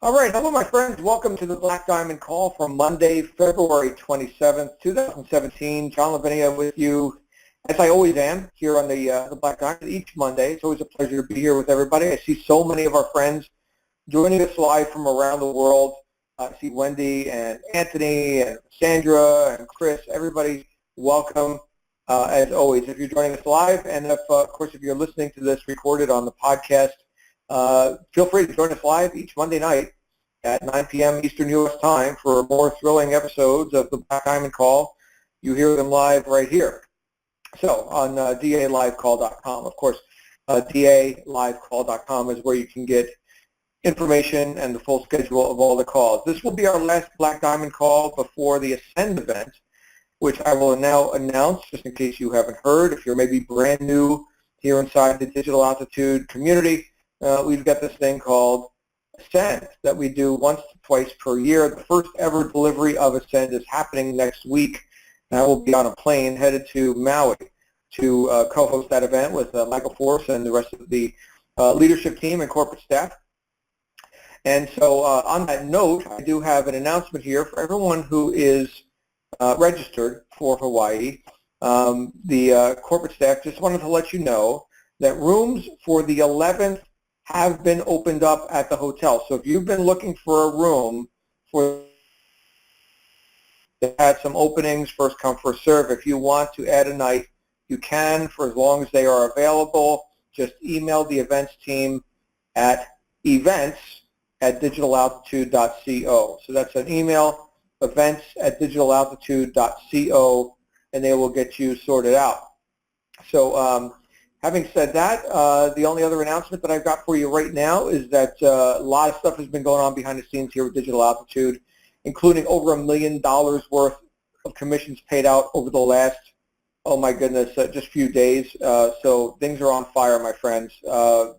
All right, hello my friends. Welcome to the Black Diamond Call from Monday, February 27th, 2017. John Lavinia with you, as I always am, here on the Black Diamond each Monday. It's always a pleasure to be here with everybody. I see so many of our friends joining us live from around the world. I see Wendy and Anthony and Sandra and Chris. Everybody, welcome as always. If you're joining us live, and of course, if you're listening to this recorded on the podcast, feel free to join us live each Monday night at 9 p.m. Eastern U.S. time for more thrilling episodes of the Black Diamond Call. You hear them live right here. So on dalivecall.com, of course, dalivecall.com is where you can get information and the full schedule of all the calls. This will be our last Black Diamond Call before the Ascend event, which I will now announce just in case you haven't heard. If you're maybe brand new here inside the Digital Altitude community, we've got this thing called Ascend that we do once to twice per year. The first ever delivery of Ascend is happening next week. And I will be on a plane headed to Maui to co-host that event with Michael Force and the rest of the leadership team and corporate staff. And so on that note, I do have an announcement here for everyone who is registered for Hawaii. The corporate staff just wanted to let you know that rooms for the 11th have been opened up at the hotel. So if you've been looking for a room for they had some openings, first come, first serve. If you want to add a night, you can for as long as they are available. Just email the events team at events@digitalaltitude.co. So that's an email, events@digitalaltitude.co, and they will get you sorted out. So having said that, the only other announcement that I've got for you right now is that a lot of stuff has been going on behind the scenes here with Digital Altitude, including over $1 million worth of commissions paid out over the last, oh my goodness, just a few days. So things are on fire, my friends.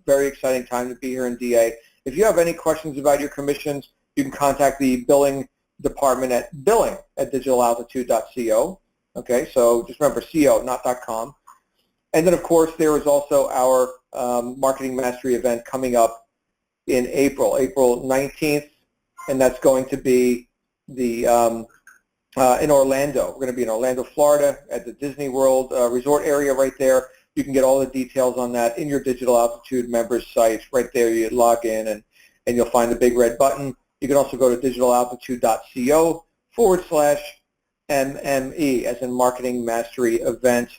Very exciting time to be here in DA. If you have any questions about your commissions, you can contact the billing department at billing@digitalaltitude.co. Okay, so just remember CO, not .com. And then, of course, there is also our Marketing Mastery event coming up in April 19th, and that's going to be the in Orlando. We're going to be in Orlando, Florida, at the Disney World resort area right there. You can get all the details on that in your Digital Altitude members site. Right there, you log in, and you'll find the big red button. You can also go to digitalaltitude.co/MME, as in Marketing Mastery Event,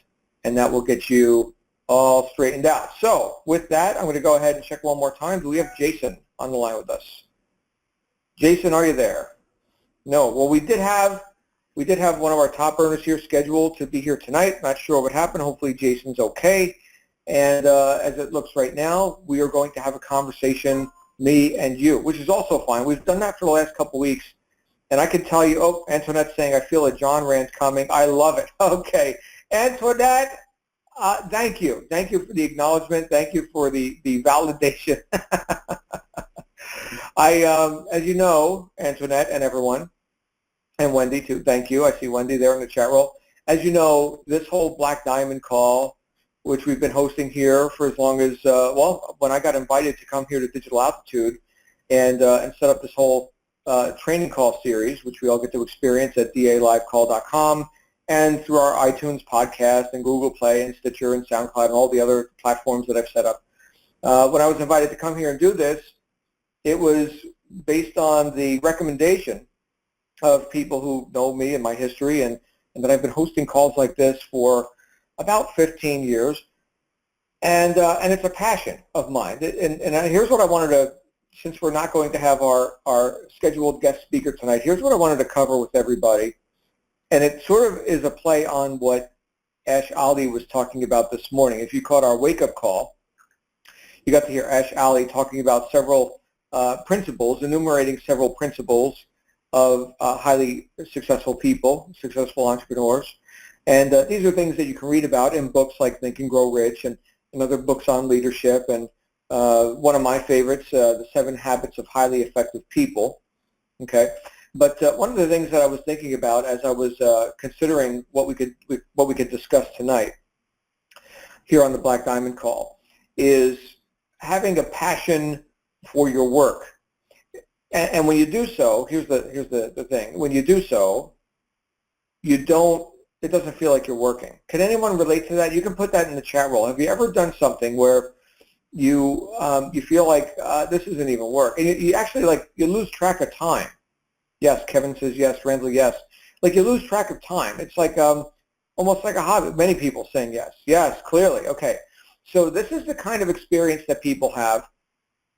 and that will get you all straightened out. So with that, I'm going to go ahead and check one more time. Do we have Jason on the line with us? Jason, are you there? No. Well, we did have one of our top earners here scheduled to be here tonight. Not sure what happened. Hopefully Jason's okay. And as it looks right now, we are going to have a conversation, me and you, which is also fine. We've done that for the last couple weeks. And I can tell you, oh, Antoinette's saying, I feel a John rant coming. I love it. Okay. Antoinette, thank you. Thank you for the acknowledgement. Thank you for the validation. As you know, Antoinette and everyone, and Wendy too, thank you. I see Wendy there in the chat roll. As you know, this whole Black Diamond Call, which we've been hosting here for as long as, well, when I got invited to come here to Digital Altitude and set up this whole training call series, which we all get to experience at dalivecall.com and through our iTunes podcast and Google Play and Stitcher and SoundCloud and all the other platforms that I've set up. When I was invited to come here and do this, it was based on the recommendation of people who know me and my history, and that I've been hosting calls like this for about 15 years, and it's a passion of mine. And here's what I wanted to, since we're not going to have our scheduled guest speaker tonight, here's what I wanted to cover with everybody. And it sort of is a play on what Ash Ali was talking about this morning. If you caught our wake-up call, you got to hear Ash Ali talking about several principles, enumerating several principles of highly successful people, successful entrepreneurs. And these are things that you can read about in books like Think and Grow Rich and other books on leadership. And one of my favorites, The 7 Habits of Highly Effective People. Okay. But one of the things that I was thinking about as I was considering what we could discuss tonight here on the Black Diamond Call is having a passion for your work. And when you do so, here's the thing. When you do so, it doesn't feel like you're working. Can anyone relate to that? You can put that in the chat roll. Have you ever done something where you feel like this isn't even work, and you actually you lose track of time? Yes, Kevin says yes. Randall, yes. Like you lose track of time. It's like almost like a hobby. Many people saying yes. Yes, clearly. Okay. So this is the kind of experience that people have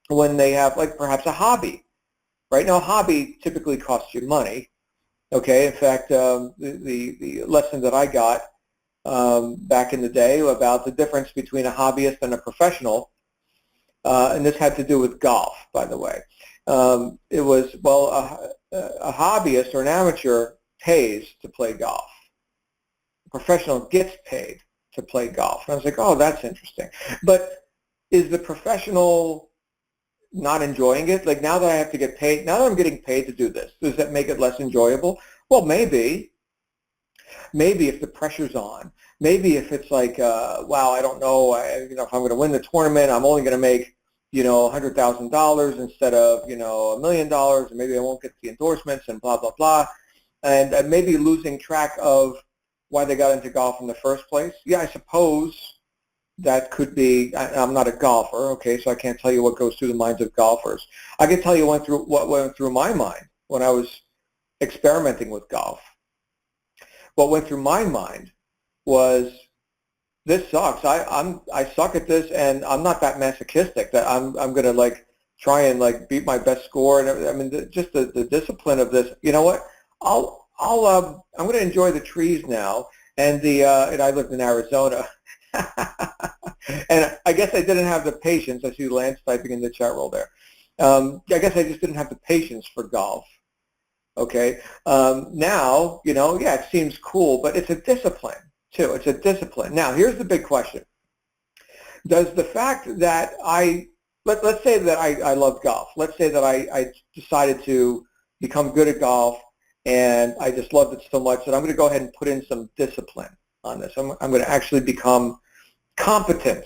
when they have perhaps a hobby. Right now, a hobby typically costs you money. Okay. In fact, the lesson that I got back in the day about the difference between a hobbyist and a professional, and this had to do with golf, by the way. It was, well, a hobbyist or an amateur pays to play golf. A professional gets paid to play golf. And I was like, oh, that's interesting. But is the professional not enjoying it? Like now that I have to get paid, now that I'm getting paid to do this, does that make it less enjoyable? Well, maybe. Maybe if the pressure's on. Maybe if it's like, wow, I don't know, if I'm going to win the tournament, I'm only going to make, $100,000 instead of, $1 million, and maybe I won't get the endorsements and blah, blah, blah. And maybe losing track of why they got into golf in the first place. Yeah, I suppose that could be. I'm not a golfer, okay, so I can't tell you what goes through the minds of golfers. I can tell you what went through my mind when I was experimenting with golf. What went through my mind was, this sucks. I suck at this, and I'm not that masochistic that I'm going to try and beat my best score. And I mean, just the discipline of this. You know what? I'm going to enjoy the trees now. And and I lived in Arizona, and I guess I didn't have the patience. I see Lance typing in the chat roll there. I guess I just didn't have the patience for golf. Okay. Now, yeah, it seems cool, but it's a discipline too. It's a discipline. Now, here's the big question. Does the fact that let's say that I love golf. Let's say that I decided to become good at golf, and I just loved it so much that I'm going to go ahead and put in some discipline on this. I'm going to actually become competent,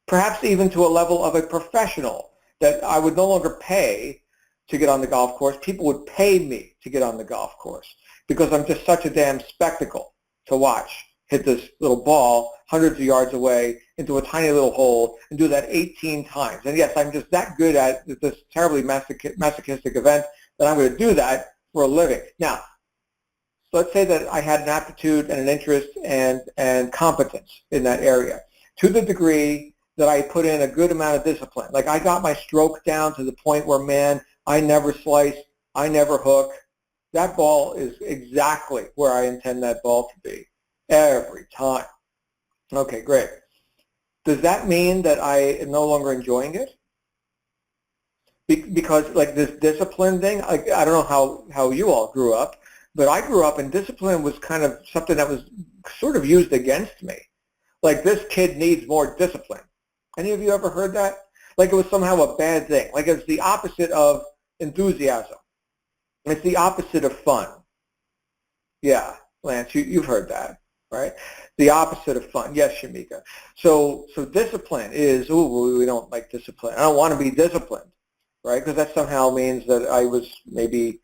perhaps even to a level of a professional, that I would no longer pay to get on the golf course. People would pay me to get on the golf course because I'm just such a damn spectacle to watch hit this little ball hundreds of yards away into a tiny little hole and do that 18 times. And yes, I'm just that good at this terribly masochistic event that I'm going to do that for a living. Now, let's say that I had an aptitude and an interest and competence in that area to the degree that I put in a good amount of discipline. Like I got my stroke down to the point where, man, I never slice, I never hook. That ball is exactly where I intend that ball to be every time. Okay, great. Does that mean that I am no longer enjoying it? Because this discipline thing, I don't know how you all grew up, but I grew up and discipline was kind of something that was sort of used against me. Like, this kid needs more discipline. Any of you ever heard that? Like it was somehow a bad thing. Like it's the opposite of enthusiasm. It's the opposite of fun. Yeah, Lance, you've heard that, right? The opposite of fun. Yes, Shamika. So discipline is, ooh, we don't like discipline. I don't want to be disciplined, right? Because that somehow means that I was maybe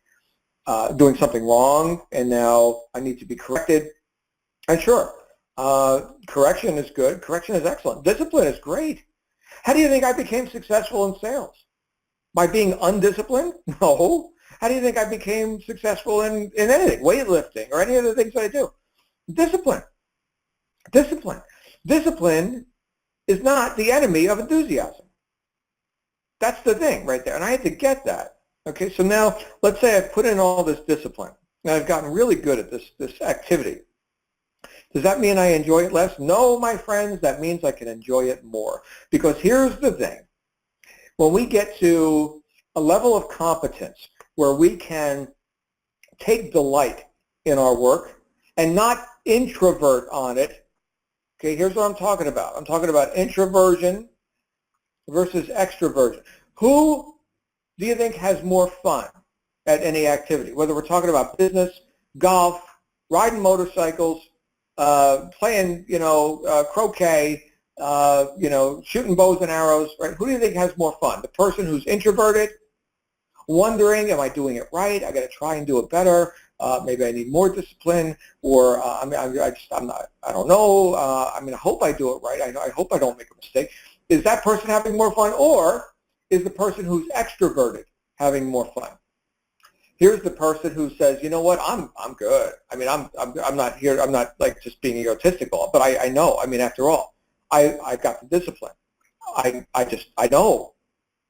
doing something wrong, and now I need to be corrected. And sure, correction is good. Correction is excellent. Discipline is great. How do you think I became successful in sales? By being undisciplined? No. How do you think I became successful in anything, weightlifting or any of the things that I do? Discipline. Discipline. Discipline is not the enemy of enthusiasm. That's the thing right there. And I had to get that. Okay, so now let's say I've put in all this discipline and I've gotten really good at this activity. Does that mean I enjoy it less? No, my friends, that means I can enjoy it more. Because here's the thing. When we get to a level of competence where we can take delight in our work and not introvert on it, okay, here's what I'm talking about. I'm talking about introversion versus extroversion. Who do you think has more fun at any activity? Whether we're talking about business, golf, riding motorcycles, playing, croquet, shooting bows and arrows, right? Who do you think has more fun? The person who's introverted wondering, am I doing it right? I got to try and do it better. Maybe I need more discipline, or I mean, I don't know. I mean, I hope I do it right. I hope I don't make a mistake. Is that person having more fun, or is the person who's extroverted having more fun? Here's the person who says, you know what, I'm good. I mean, I'm not here. I'm not like just being egotistical, but I know. I mean, after all, I've got the discipline. I know,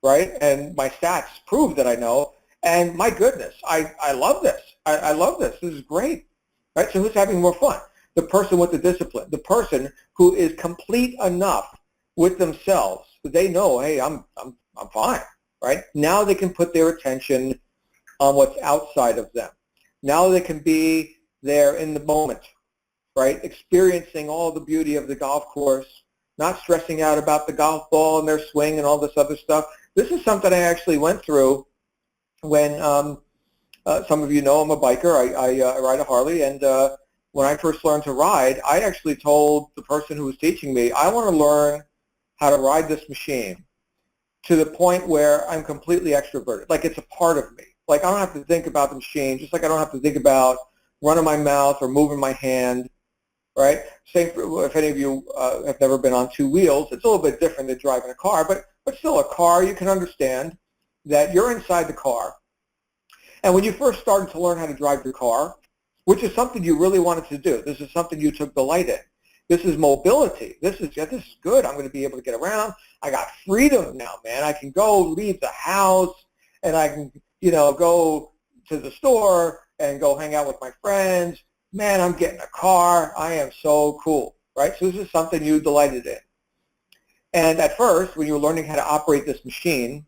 right? And my stats prove that I know. And my goodness, I love this. I love this. This is great, right? So who's having more fun? The person with the discipline, the person who is complete enough with themselves that they know, hey, I'm fine, right? Now they can put their attention on what's outside of them. Now they can be there in the moment, right? Experiencing all the beauty of the golf course, not stressing out about the golf ball and their swing and all this other stuff. This is something I actually went through when some of you know I'm a biker. I ride a Harley, and when I first learned to ride, I actually told the person who was teaching me, I want to learn how to ride this machine to the point where I'm completely extroverted, like it's a part of me. Like I don't have to think about the machine, just like I don't have to think about running my mouth or moving my hand, right? Same for, if any of you have never been on two wheels, it's a little bit different than driving a car, but still a car, you can understand that you're inside the car. And when you first started to learn how to drive your car, which is something you really wanted to do, this is something you took delight in. This is mobility. This is good. I'm going to be able to get around. I got freedom now, man. I can go leave the house, and I can, go to the store and go hang out with my friends. Man, I'm getting a car. I am so cool, right? So this is something you delighted in. And at first, when you were learning how to operate this machine,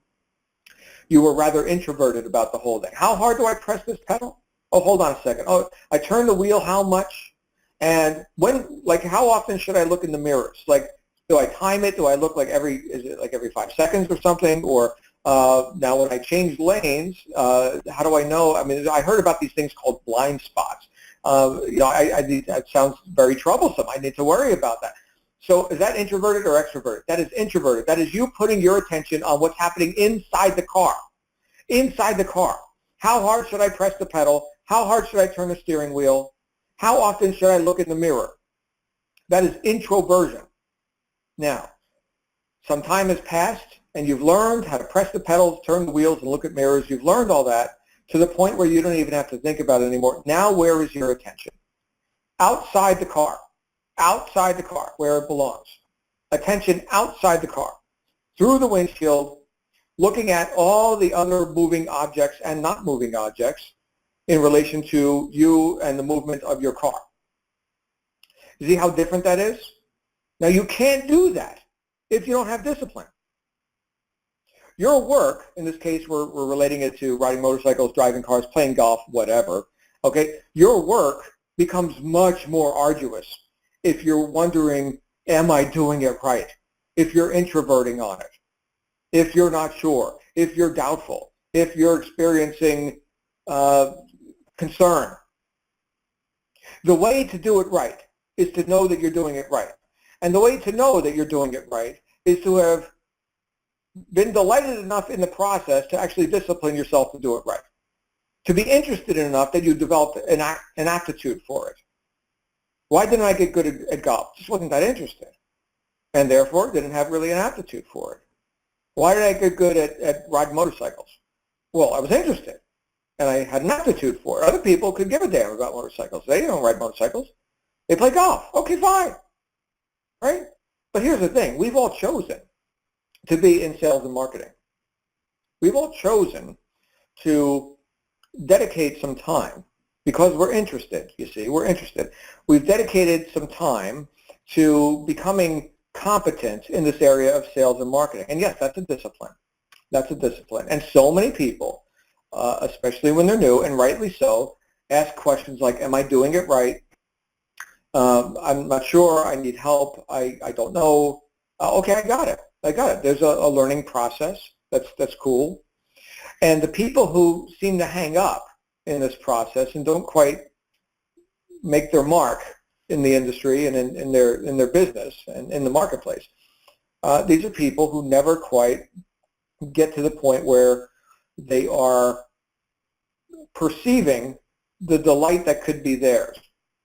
you were rather introverted about the whole thing. How hard do I press this pedal? Oh, hold on a second. Oh, I turn the wheel how much? And how often should I look in the mirrors? Like, do I time it? Do I look is it like every 5 seconds or something? Or now when I change lanes, how do I know? I mean, I heard about these things called blind spots. That sounds very troublesome. I need to worry about that. So is that introverted or extroverted? That is introverted. That is you putting your attention on what's happening inside the car. Inside the car. How hard should I press the pedal? How hard should I turn the steering wheel? How often should I look in the mirror? That is introversion. Now, some time has passed and you've learned how to press the pedals, turn the wheels, and look at mirrors. You've learned all that to the point where you don't even have to think about it anymore. Now where is your attention? Outside the car. Outside the car, where it belongs. Attention outside the car, through the windshield, looking at all the other moving objects and not moving objects in relation to you and the movement of your car. You see how different that is? Now you can't do that if you don't have discipline. Your work, in this case we're relating it to riding motorcycles, driving cars, playing golf, whatever, okay? Your work becomes much more arduous if you're wondering, am I doing it right? If you're introverting on it, if you're not sure, if you're doubtful, if you're experiencing concern. The way to do it right is to know that you're doing it right. And the way to know that you're doing it right is to have been delighted enough in the process to actually discipline yourself to do it right. To be interested in enough that you developed an aptitude for it. Why didn't I get good at golf? Just wasn't that interested. And therefore didn't have really an aptitude for it. Why did I get good at riding motorcycles? Well, I was interested. And I had an aptitude for it. Other people could give a damn about motorcycles. They don't ride motorcycles. They play golf. Okay, fine. Right? But here's the thing. We've all chosen to be in sales and marketing. We've all chosen to dedicate some time because we're interested, you see, we're interested. We've dedicated some time to becoming competent in this area of sales and marketing. And yes, that's a discipline. That's a discipline. And so many people, especially when they're new, and rightly so, ask questions like, am I doing it right? I'm not sure. I need help. I don't know. Okay, I got it. There's a learning process. That's cool. And the people who seem to hang up in this process and don't quite make their mark in the industry and in their business and in the marketplace, these are people who never quite get to the point where they are perceiving the delight that could be theirs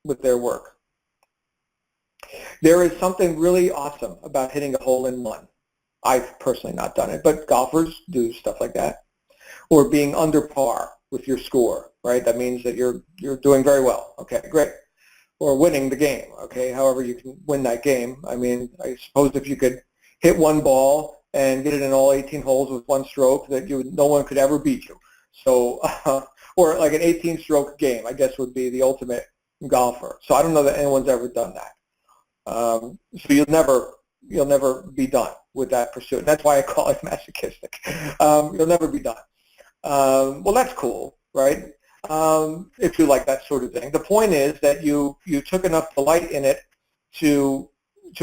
with their work. There is something really awesome about hitting a hole in one. I've personally not done it, but golfers do stuff like that. Or being under par with your score, right? That means that you're doing very well. Okay, great. Or winning the game, okay? However you can win that game. I mean, I suppose if you could hit one ball and get it in all 18 holes with one stroke, that no one could ever beat you. So, or like an 18-stroke game, I guess would be the ultimate golfer. So I don't know that anyone's ever done that. So you'll never be done with that pursuit. That's why I call it masochistic. You'll never be done. Well, that's cool, right? If you like that sort of thing. The point is that you took enough delight in it to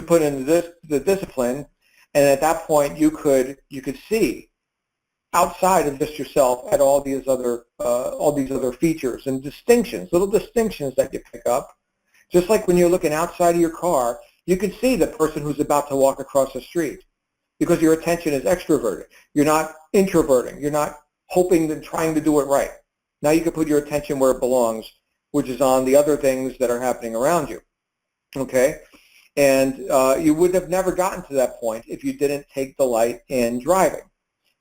put in the discipline, and at that point you could see outside of just yourself at all these other features and distinctions, little distinctions that you pick up. Just like when you're looking outside of your car, you can see the person who's about to walk across the street because your attention is extroverted. You're not introverting. You're not hoping and trying to do it right. Now you can put your attention where it belongs, which is on the other things that are happening around you. Okay? And you would have never gotten to that point if you didn't take delight in driving.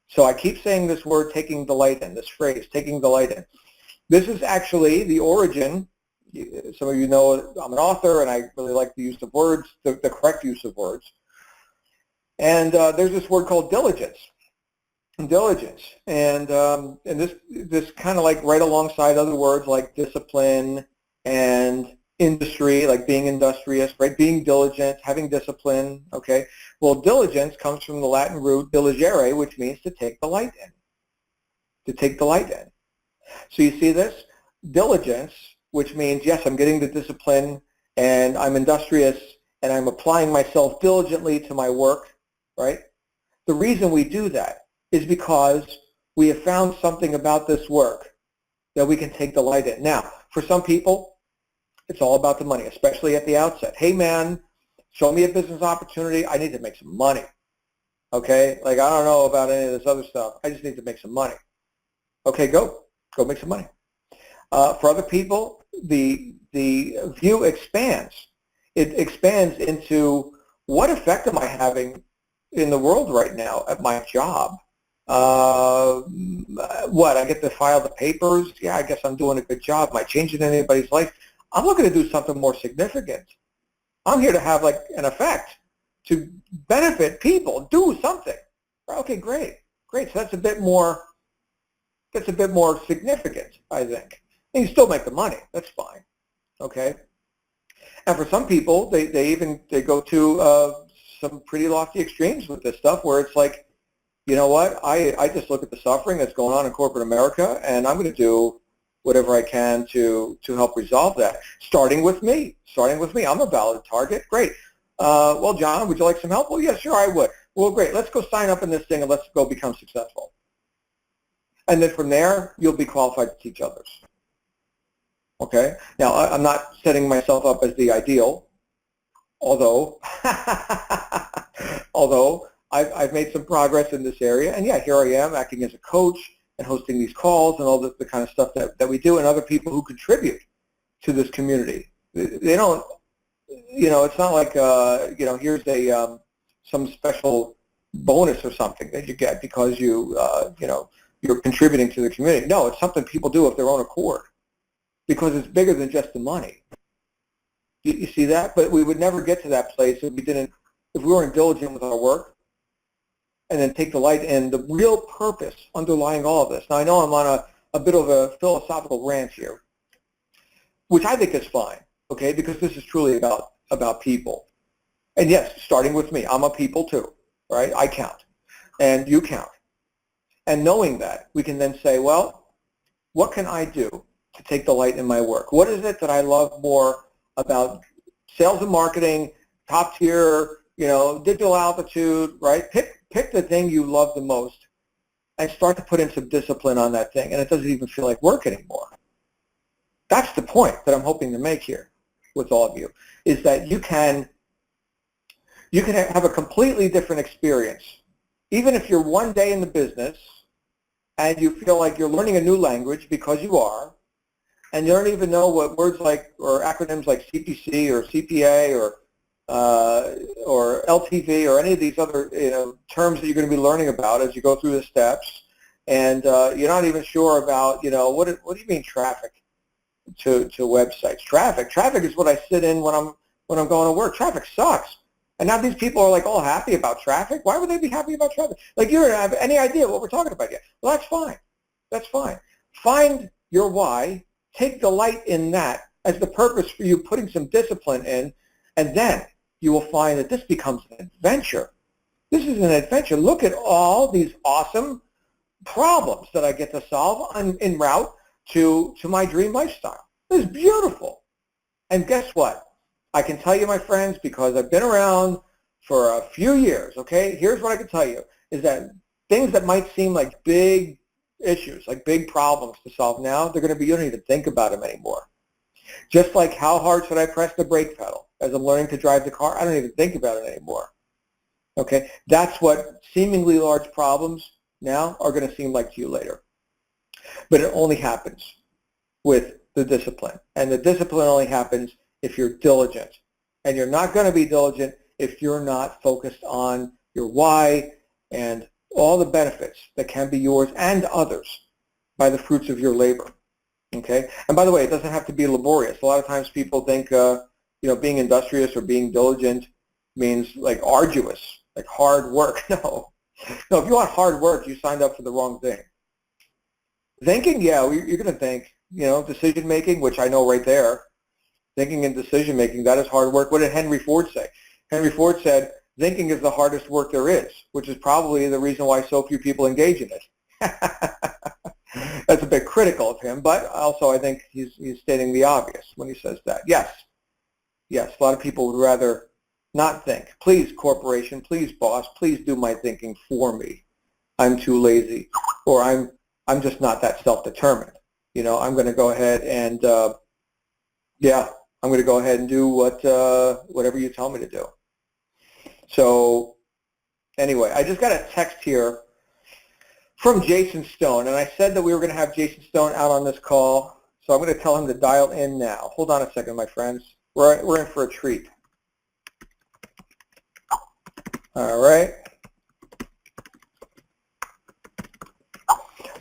So I keep saying this word, taking delight in, this phrase, taking delight in. This is actually the origin. Some of you know I'm an author, and I really like the use of words, the correct use of words. And there's this word called diligence. Diligence, and this kind of like right alongside other words like discipline and industry, like being industrious, right? Being diligent, having discipline. Okay. Well, diligence comes from the Latin root diligere, which means to take delight in. To take delight in. So you see this diligence, which means yes, I'm getting the discipline, and I'm industrious, and I'm applying myself diligently to my work, right? The reason we do that is because we have found something about this work that we can take delight in. Now, for some people, it's all about the money, especially at the outset. Hey, man, show me a business opportunity. I need to make some money, okay? Like, I don't know about any of this other stuff. I just need to make some money. Okay, go make some money. For other people, the view expands. It expands into what effect am I having in the world right now at my job? What, I get to file the papers? Yeah, I guess I'm doing a good job. Am I changing anybody's life? I'm looking to do something more significant. I'm here to have like an effect to benefit people, do something. Okay, great. So that's a bit more significant, I think. And you still make the money. That's fine. Okay. And for some people, they go to some pretty lofty extremes with this stuff where it's like, you know what, I just look at the suffering that's going on in corporate America, and I'm going to do whatever I can to help resolve that, starting with me. I'm a valid target. Great. Well, John, would you like some help? Well, yeah, sure, I would. Well, great. Let's go sign up in this thing, and let's go become successful. And then from there, you'll be qualified to teach others. Okay? Now, I'm not setting myself up as the ideal, although I've made some progress in this area, and yeah, here I am acting as a coach and hosting these calls and all the kind of stuff that we do, and other people who contribute to this community. They don't, it's not like, here's some special bonus or something that you get because you're contributing to the community. No, it's something people do of their own accord because it's bigger than just the money. You see that? But we would never get to that place if we weren't diligent with our work and then take delight in the real purpose underlying all of this. Now, I know I'm on a bit of a philosophical rant here, which I think is fine, okay, because this is truly about people. And yes, starting with me, I'm a people too, right? I count, and you count. And knowing that, we can then say, well, what can I do to take delight in my work? What is it that I love more about sales and marketing, top tier, digital altitude, right? Pick the thing you love the most and start to put in some discipline on that thing, and it doesn't even feel like work anymore. That's the point that I'm hoping to make here with all of you, is that you can have a completely different experience. Even if you're one day in the business, and you feel like you're learning a new language because you are, and you don't even know what words like or acronyms like CPC or CPA or LTV or any of these other terms that you're going to be learning about as you go through the steps, and you're not even sure about what do you mean traffic to websites? Traffic is what I sit in when I'm going to work. Traffic sucks. And now these people are like all happy about traffic. Why would they be happy about traffic? Like you don't have any idea what we're talking about yet. Well, that's fine. That's fine. Find your why. Take delight in that as the purpose for you putting some discipline in, and then you will find that this becomes an adventure. This is an adventure. Look at all these awesome problems that I get to solve en route to my dream lifestyle. This is beautiful. And guess what? I can tell you, my friends, because I've been around for a few years, okay? Here's what I can tell you, is that things that might seem like big issues, like big problems to solve now, they're going to be, you don't even think about them anymore. Just like how hard should I press the brake pedal as I'm learning to drive the car? I don't even think about it anymore, okay? That's what seemingly large problems now are going to seem like to you later. But it only happens with the discipline. And the discipline only happens if you're diligent. And you're not going to be diligent if you're not focused on your why and all the benefits that can be yours and others by the fruits of your labor. Okay? And by the way, it doesn't have to be laborious. A lot of times people think, being industrious or being diligent means like arduous, like hard work. No. No, if you want hard work, you signed up for the wrong thing. Thinking, yeah, you're going to think, decision making, which I know right there. Thinking and decision making, that is hard work. What did Henry Ford say? Henry Ford said, thinking is the hardest work there is, which is probably the reason why so few people engage in it. That's a bit critical of him, but also I think he's stating the obvious when he says that. Yes, a lot of people would rather not think. Please, corporation, please, boss, please do my thinking for me. I'm too lazy, or I'm just not that self-determined. I'm going to go ahead and I'm going to go ahead and do whatever you tell me to do. So anyway, I just got a text here from Jason Stone, and I said that we were going to have Jason Stone out on this call, so I'm going to tell him to dial in now. Hold on a second, my friends. We're in for a treat. All right.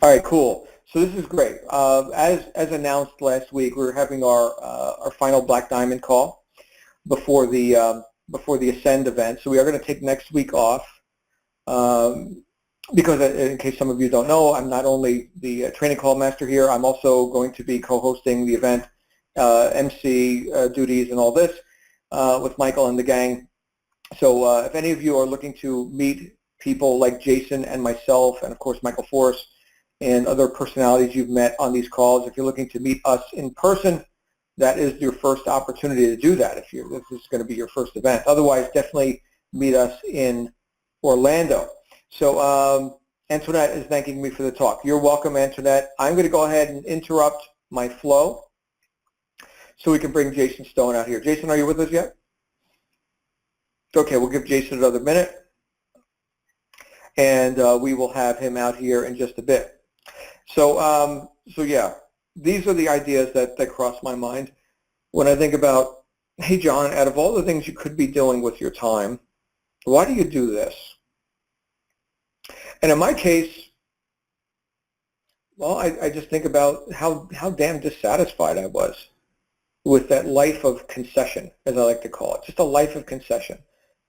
All right, cool. So this is great. As announced last week, we were having our final Black Diamond call before the Ascend event. So we are going to take next week off because, in case some of you don't know, I'm not only the training call master here. I'm also going to be co-hosting the event, MC duties, and all this with Michael and the gang. So if any of you are looking to meet people like Jason and myself, and of course Michael Forrest, and other personalities you've met on these calls, if you're looking to meet us in person, that is your first opportunity to do that if this is going to be your first event. Otherwise, definitely meet us in Orlando. So Antoinette is thanking me for the talk. You're welcome, Antoinette. I'm going to go ahead and interrupt my flow so we can bring Jason Stone out here. Jason, are you with us yet? Okay, we'll give Jason another minute, and we will have him out here in just a bit. So yeah, these are the ideas that cross my mind when I think about, hey, John, out of all the things you could be doing with your time, why do you do this? And in my case, well, I just think about how damn dissatisfied I was with that life of concession, as I like to call it, just a life of concession.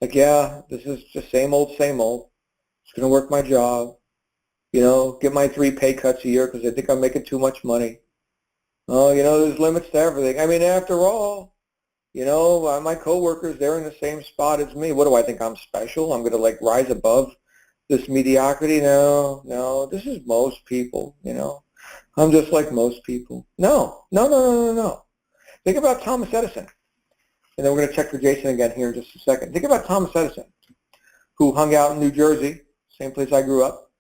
Like, yeah, this is just same old, same old. Just going to work my job, get my 3 pay cuts a year because I think I'm making too much money. Oh, there's limits to everything. I mean, after all, my coworkers, they're in the same spot as me. What do I think? I'm special? I'm going to rise above this mediocrity? No, this is most people, I'm just like most people. No. Think about Thomas Edison. And then we're going to check for Jason again here in just a second. Think about Thomas Edison, who hung out in New Jersey, same place I grew up.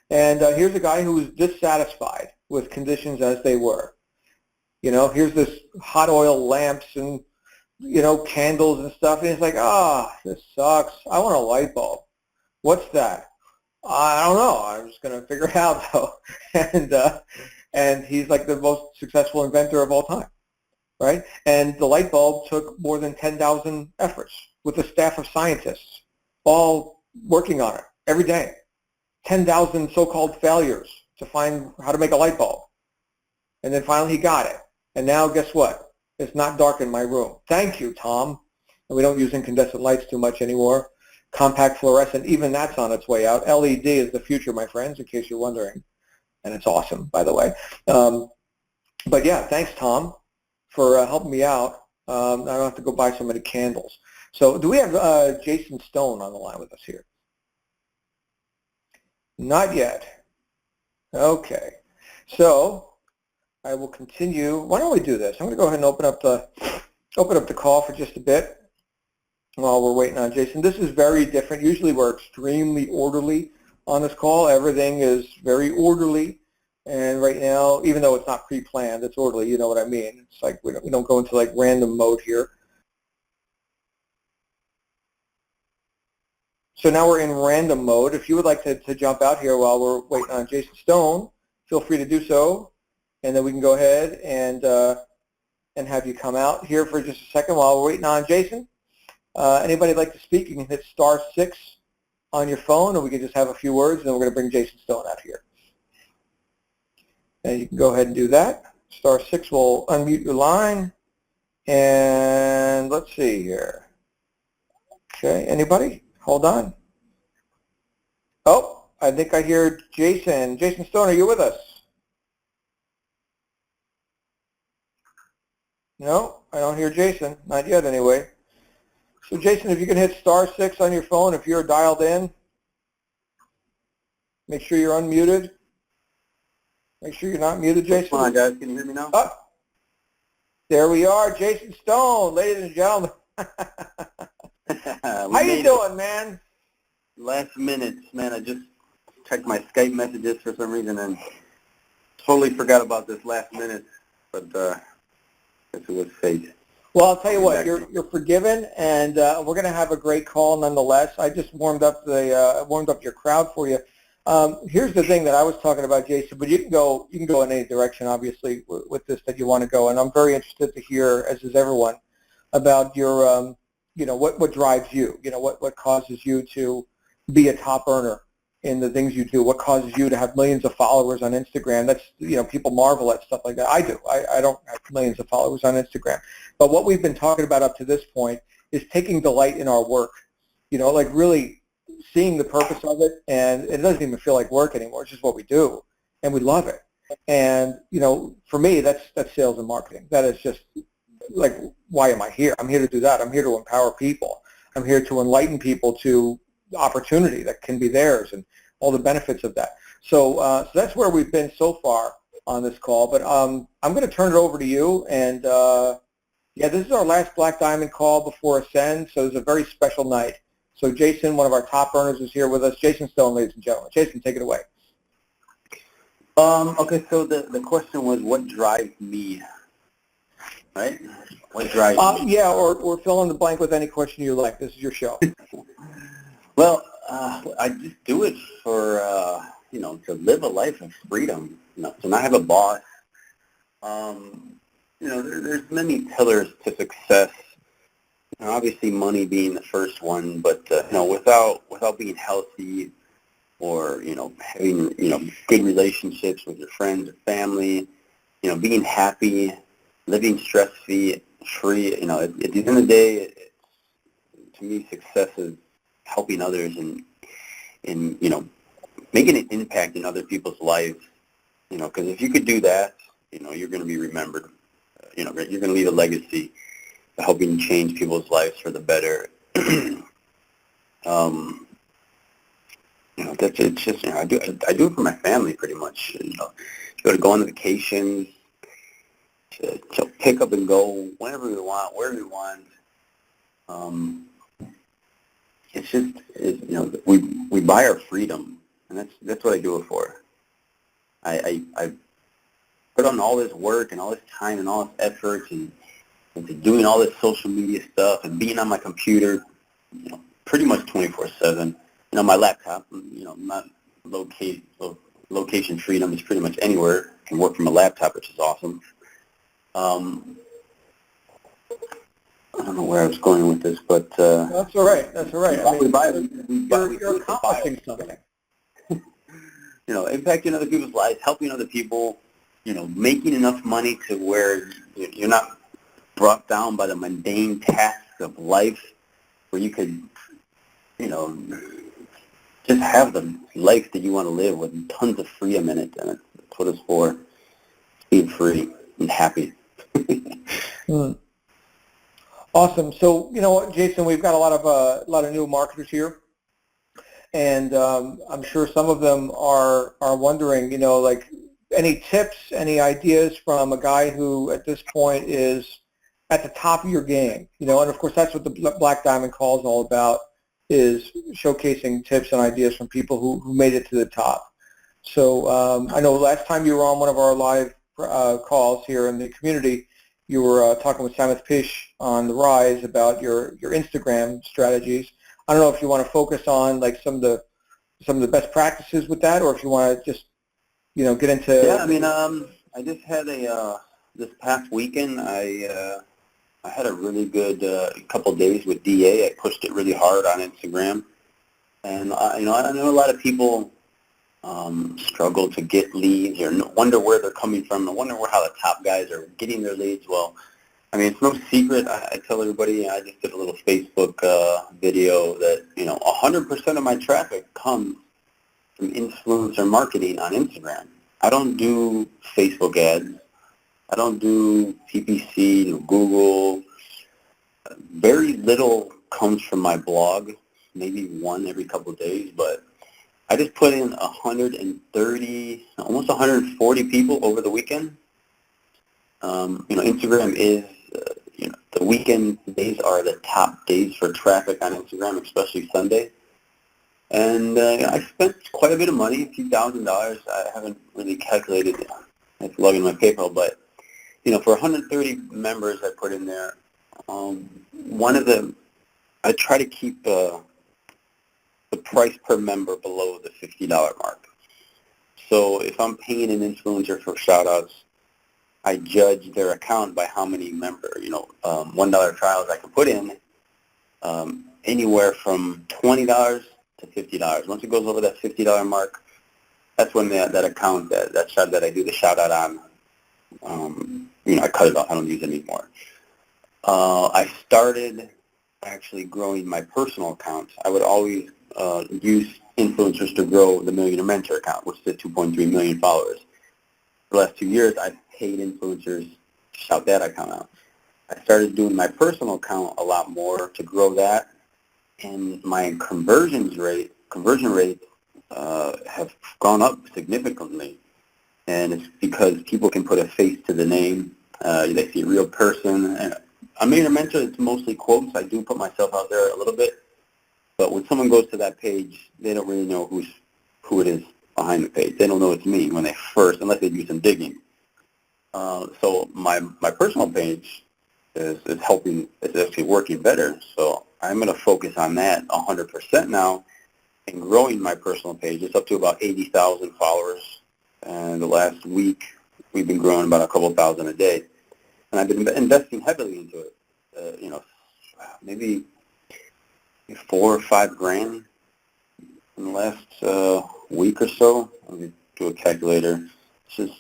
And here's a guy who was dissatisfied with conditions as they were. Here's this hot oil lamps and, candles and stuff. And he's like, this sucks. I want a light bulb. What's that? I don't know. I'm just going to figure it out, though. And he's like the most successful inventor of all time, right? And the light bulb took more than 10,000 efforts with a staff of scientists all working on it every day. 10,000 so-called failures to find how to make a light bulb. And then finally he got it. And now guess what? It's not dark in my room. Thank you, Tom. And we don't use incandescent lights too much anymore. Compact fluorescent, even that's on its way out. LED is the future, my friends, in case you're wondering. And it's awesome, by the way. But yeah, thanks, Tom, for helping me out. I don't have to go buy so many candles. So do we have Jason Stone on the line with us here? Not yet. Okay. So I will continue. Why don't we do this? I'm going to go ahead and open up the call for just a bit while we're waiting on Jason. This is very different. Usually we're extremely orderly on this call. Everything is very orderly. And right now, even though it's not pre-planned, it's orderly. You know what I mean? It's like we don't go into like random mode here. So now we're in random mode. If you would like to jump out here while we're waiting on Jason Stone, feel free to do so. And then we can go ahead and have you come out here for just a second while we're waiting on Jason. Anybody like to speak, you can hit *6 on your phone, and we can just have a few words, and then we're going to bring Jason Stone out here. And you can go ahead and do that. *6 will unmute your line. And let's see here. Okay, anybody? Hold on. Oh, I think I hear Jason. Jason Stone, are you with us? No, I don't hear Jason. Not yet, anyway. So, Jason, if you can hit *6 on your phone, if you're dialed in, make sure you're unmuted. Make sure you're not muted, Jason. Come on, guys. Can you hear me now? Oh, there we are, Jason Stone, ladies and gentlemen. How you doing, man? Last minute, man. I just checked my Skype messages for some reason and totally forgot about this last minute, but guess it was fate. Well, I'll tell you what, you're forgiven, and we're going to have a great call nonetheless. I just warmed up your crowd for you. Here's the thing that I was talking about, Jason, but you can go in any direction, obviously, with this that you want to go, and I'm very interested to hear, as is everyone, about your, what drives you, what causes you to be a top earner in the things you do, what causes you to have millions of followers on Instagram. That's, people marvel at stuff like that. I do. I don't have millions of followers on Instagram. But what we've been talking about up to this point is taking delight in our work, like really seeing the purpose of it, and it doesn't even feel like work anymore. It's just what we do, and we love it. And, for me, that's sales and marketing. That is just like, why am I here? I'm here to do that. I'm here to empower people. I'm here to enlighten people to opportunity that can be theirs and all the benefits of that. So that's where we've been so far on this call. But I'm going to turn it over to you. And yeah, this is our last Black Diamond call before Ascend, so it's a very special night. So Jason, one of our top earners, is here with us. Jason Stone, ladies and gentlemen. Jason, take it away. Okay, so the question was, what drives me, right? What drives me? Yeah, or fill in the blank with any question you like. This is your show. Well, I just do it for, to live a life of freedom, to not have a boss. There's many pillars to success. Obviously money being the first one, but, without being healthy or, having, good relationships with your friends or family, being happy, living stress-free, at the end of the day, to me, success is helping others and making an impact in other people's lives, because if you could do that, you're going to be remembered. You're going to leave a legacy of helping change people's lives for the better. It's just, I do it for my family pretty much. Go on vacations, to pick up and go whenever we want, wherever we want. It's just, we buy our freedom, and that's what I do it for. I put on all this work and all this time and all this effort and into doing all this social media stuff and being on my computer, pretty much 24/7. my laptop, not location freedom is pretty much anywhere. I can work from a laptop, which is awesome. I don't know where I was going with this, but that's all right. That's all right. I mean, you're accomplishing something. Impacting other people's lives, helping other people, making enough money to where you're not brought down by the mundane tasks of life, where you could, just have the life that you want to live with tons of freedom in it, and that's what it's for, being free and happy. Awesome. So, Jason, we've got a lot of new marketers here, and I'm sure some of them are wondering, like, any tips, any ideas from a guy who at this point is at the top of your game, and of course that's what the Black Diamond Call is all about, is showcasing tips and ideas from people who made it to the top. So I know last time you were on one of our live calls here in the community, you were talking with Samuth Pish on the Rise about your Instagram strategies. I don't know if you want to focus on like some of the best practices with that, or if you want to just get into. Yeah, I mean, I just had this past weekend. I had a really good couple days with DA. I pushed it really hard on Instagram, and I know a lot of people struggle to get leads, or wonder where they're coming from, and wonder how the top guys are getting their leads. Well, I mean, it's no secret. I tell everybody, I just did a little Facebook video that 100% of my traffic comes from influencer marketing on Instagram. I don't do Facebook ads. I don't do PPC, Google. Very little comes from my blog, maybe one every couple of days, but I just put in 130, almost 140 people over the weekend. Instagram is, the weekend days are the top days for traffic on Instagram, especially Sunday. And I spent quite a bit of money, a few $1,000. I haven't really calculated it. I have to log in my PayPal, but for 130 members I put in there, I try to keep the price per member below the $50 mark. So if I'm paying an influencer for shout-outs, I judge their account by how many $1 trials I can put in, anywhere from $20 to $50. Once it goes over that $50 mark, that's when that account, that shot that I do the shout-out on, I cut it off. I don't use it anymore. I started actually growing my personal account. I would always use influencers to grow the Millionaire Mentor account, which is at 2.3 million followers. For the last 2 years, I've paid influencers to shout that account out. I started doing my personal account a lot more to grow that, and my conversion rate have gone up significantly. And it's because people can put a face to the name. They see a real person. And on Millionaire Mentor, it's mostly quotes. I do put myself out there a little bit. But when someone goes to that page, they don't really know who it is behind the page. They don't know it's me when they first, unless they do some digging. So my personal page is helping. It's actually working better. So I'm going to focus on that 100% now and growing my personal page. It's up to about 80,000 followers. And the last week, we've been growing about a couple thousand a day. And I've been investing heavily into it. Maybe $4 or $5 grand in the last week or so. Let me do a calculator. It's just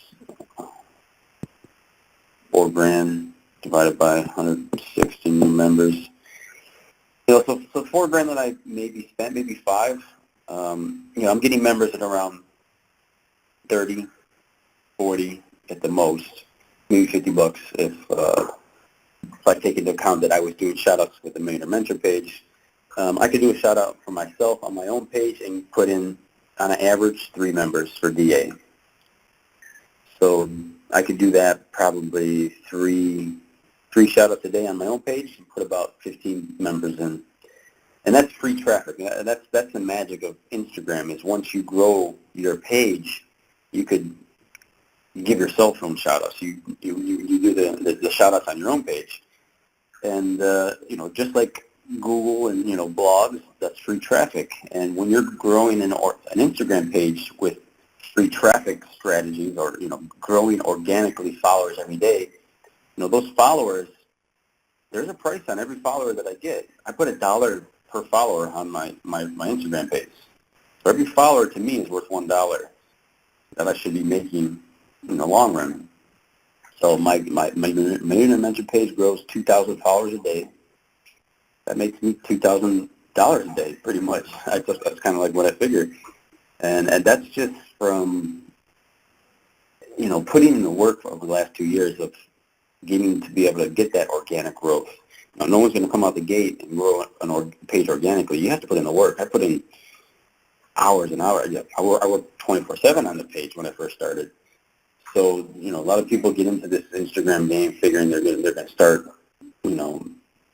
$4 grand divided by 160 new members. So $4 grand that I maybe spent, maybe $5. I'm getting members at around 30, 40 at the most, maybe $50 if I take into account that I was doing shout-outs with the Millionaire Mentor page. I could do a shout-out for myself on my own page and put in, on an average, 3 members for DA. So I could do that probably three shout-outs a day on my own page and put about 15 members in. And that's free traffic. That's the magic of Instagram, is once you grow your page, you could give your cell phone shout-outs. You do the shout-outs on your own page. And, just like Google and, blogs, that's free traffic. And when you're growing an Instagram page with free traffic strategies or, growing organically followers every day, those followers, there's a price on every follower that I get. I put $1 per follower on my Instagram page. So every follower to me is worth $1 that I should be making in the long run. So my Millionaire Mentor page grows 2,000 followers a day. That makes me $2,000 a day, pretty much. That's kind of like what I figured. And that's just from, putting in the work over the last 2 years of getting to be able to get that organic growth. Now, no one's going to come out the gate and grow a page organically. You have to put in the work. I put in hours and hours. I worked 24/7 on the page when I first started. So, a lot of people get into this Instagram game figuring they're going to start, and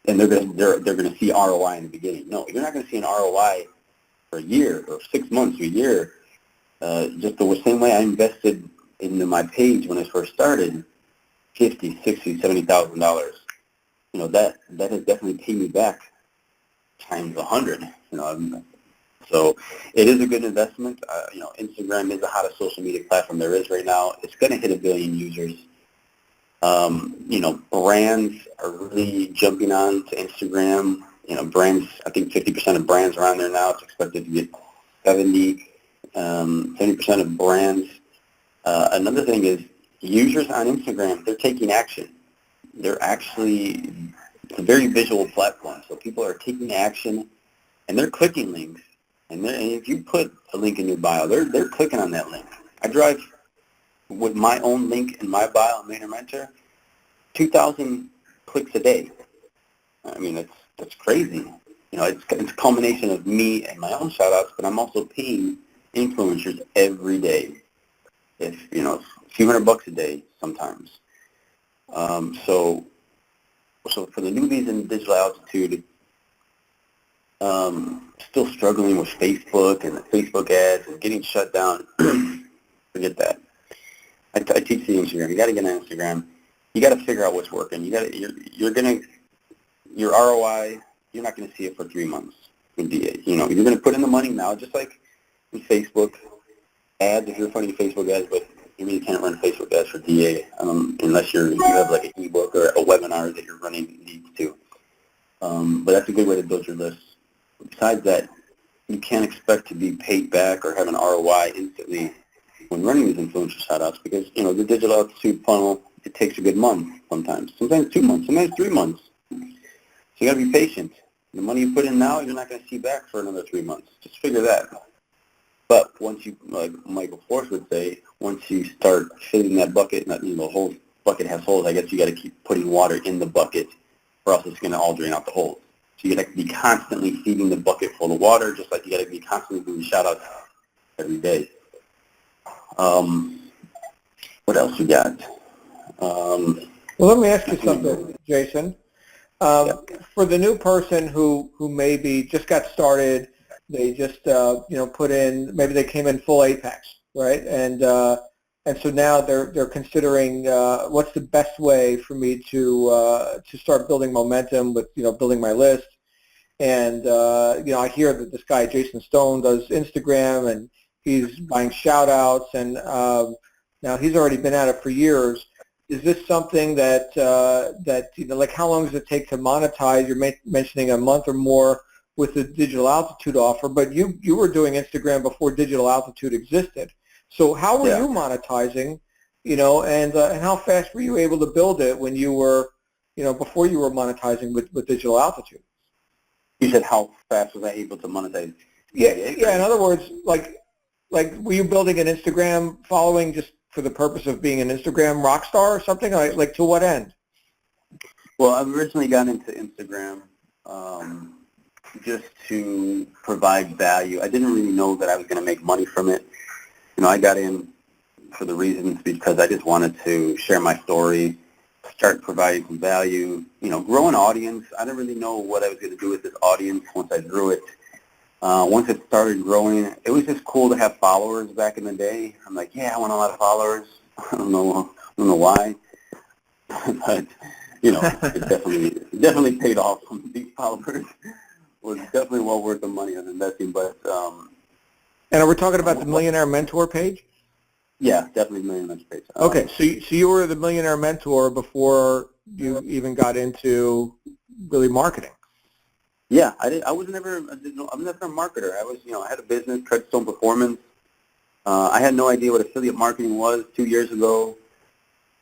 they're going to see ROI in the beginning. No, you're not going to see an ROI for a year or 6 months or a year. Just the same way I invested into my page when I first started, $50,000, $60,000, $70,000. That has definitely paid me back times 100. So it is a good investment. Instagram is the hottest social media platform there is right now. It's going to hit 1 billion users. Brands are really jumping on to Instagram. Brands, I think 50% of brands are on there now. It's expected to get 70% of brands. Another thing is users on Instagram, they're taking action. It's a very visual platform. So people are taking action and they're clicking links. And if you put a link in your bio, they're clicking on that link. I drive with my own link in my bio on Millionaire Mentor, 2,000 clicks a day. I mean, that's crazy. It's a culmination of me and my own shout-outs, but I'm also paying influencers every day. A few $100 a day sometimes. So for the newbies in digital altitude, still struggling with Facebook and the Facebook ads and getting shut down, forget that. I teach the Instagram. You got to get on Instagram. You got to figure out what's working. Your ROI, you're not going to see it for 3 months with DA. You're going to put in the money now, just like in Facebook ads. If you're running Facebook ads, but you really can't run Facebook ads for DA unless you have like an ebook or a webinar that you're running leads to. But that's a good way to build your list. Besides that, you can't expect to be paid back or have an ROI instantly when running these influencer shout-outs because, the digital altitude funnel, it takes a good month sometimes 2 months, sometimes 3 months. So you got to be patient. The money you put in now, you're not going to see back for another 3 months. Just figure that. But once you, like Michael Force would say, once you start filling that bucket, the whole bucket has holes, I guess you got to keep putting water in the bucket or else it's going to all drain out the holes. So you got to be constantly feeding the bucket full of water, just like you got to be constantly doing shout-outs every day. What else you got? Well, let me ask you something, Jason. For the new person who maybe just got started, they just put in, maybe they came in full Apex, right? And so now they're considering what's the best way for me to start building momentum with building my list. And I hear that this guy Jason Stone does Instagram and he's buying shout outs and now he's already been at it for years. Is this something that like how long does it take to monetize? You're mentioning a month or more with the digital altitude offer, but you were doing Instagram before digital altitude existed. So how were you monetizing, and how fast were you able to build it when you were, before you were monetizing with digital altitude? You said how fast was I able to monetize? Yeah. In other words, like were you building an Instagram following just for the purpose of being an Instagram rock star or something? Like to what end? Well, I originally got into Instagram just to provide value. I didn't really know that I was going to make money from it. I got in for the reasons because I just wanted to share my story, start providing some value, grow an audience. I didn't really know what I was going to do with this audience once I grew it. Once it started growing, it was just cool to have followers back in the day. I'm like, yeah, I want a lot of followers. I don't know why. But it definitely paid off. These followers was definitely well worth the money of investing. But and are we talking about the Millionaire Mentor page? yeah, definitely Millionaire Mentor page. Okay, so you were the Millionaire Mentor before you even got into really marketing. Yeah, I'm never a marketer. I had a business, Treadstone Performance. I had no idea what affiliate marketing was 2 years ago.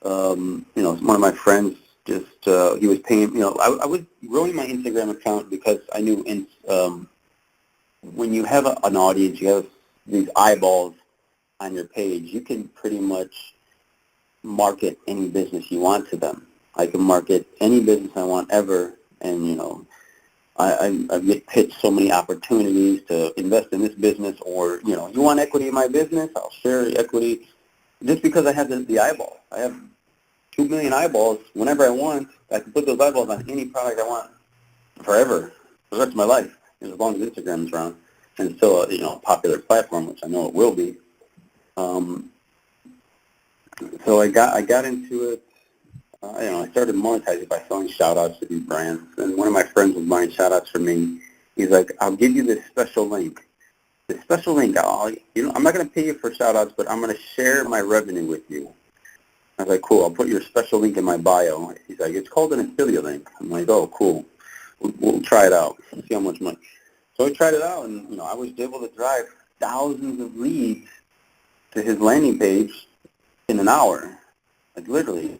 One of my friends just, he was paying, I was growing my Instagram account because I knew when you have an audience, you have these eyeballs on your page, you can pretty much market any business you want to them. I can market any business I want ever, and, I get pitched so many opportunities to invest in this business, or, you want equity in my business, I'll share equity, just because I have the eyeball. I have 2 million eyeballs. Whenever I want, I can put those eyeballs on any product I want forever, for the rest of my life, as long as Instagram is around. And it's still a popular platform, which I know it will be. So I got into it. I started monetizing by selling shout-outs to these brands. And one of my friends was buying shout-outs for me. He's like, I'll give you this special link. This special link, I'm not going to pay you for shout-outs, but I'm going to share my revenue with you. I was like, cool, I'll put your special link in my bio. He's like, it's called an affiliate link. I'm like, oh, cool. We'll try it out. See how much money. So I tried it out, and, I was able to drive thousands of leads to his landing page in an hour. Like, literally.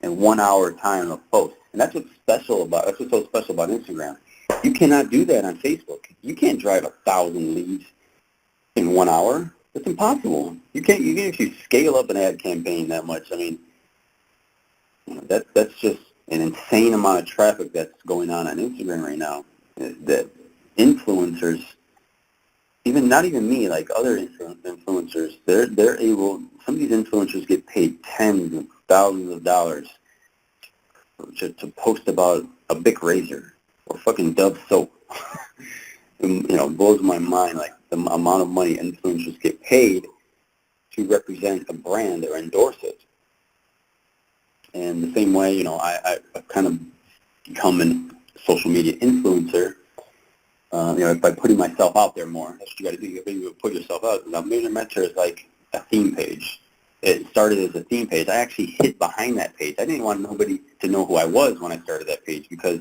In 1 hour time of post. And that's what's so special about Instagram. You cannot do that on Facebook. You can't drive 1,000 leads in 1 hour. It's impossible. You can't, even if you scale up an ad campaign that much. I mean, that's just an insane amount of traffic that's going on Instagram right now. That influencers, not even me, like other influencers, they're able. Some of these influencers get paid tens of thousands of dollars to post about a Bic razor or fucking Dove soap. It blows my mind, like the amount of money influencers get paid to represent a brand or endorse it. And the same way, I've kind of become a social media influencer, by putting myself out there more. That's what you got to do. You got to put yourself out. Now, Millionaire Mentor is like a theme page. It started as a theme page. I actually hid behind that page. I didn't want nobody to know who I was when I started that page because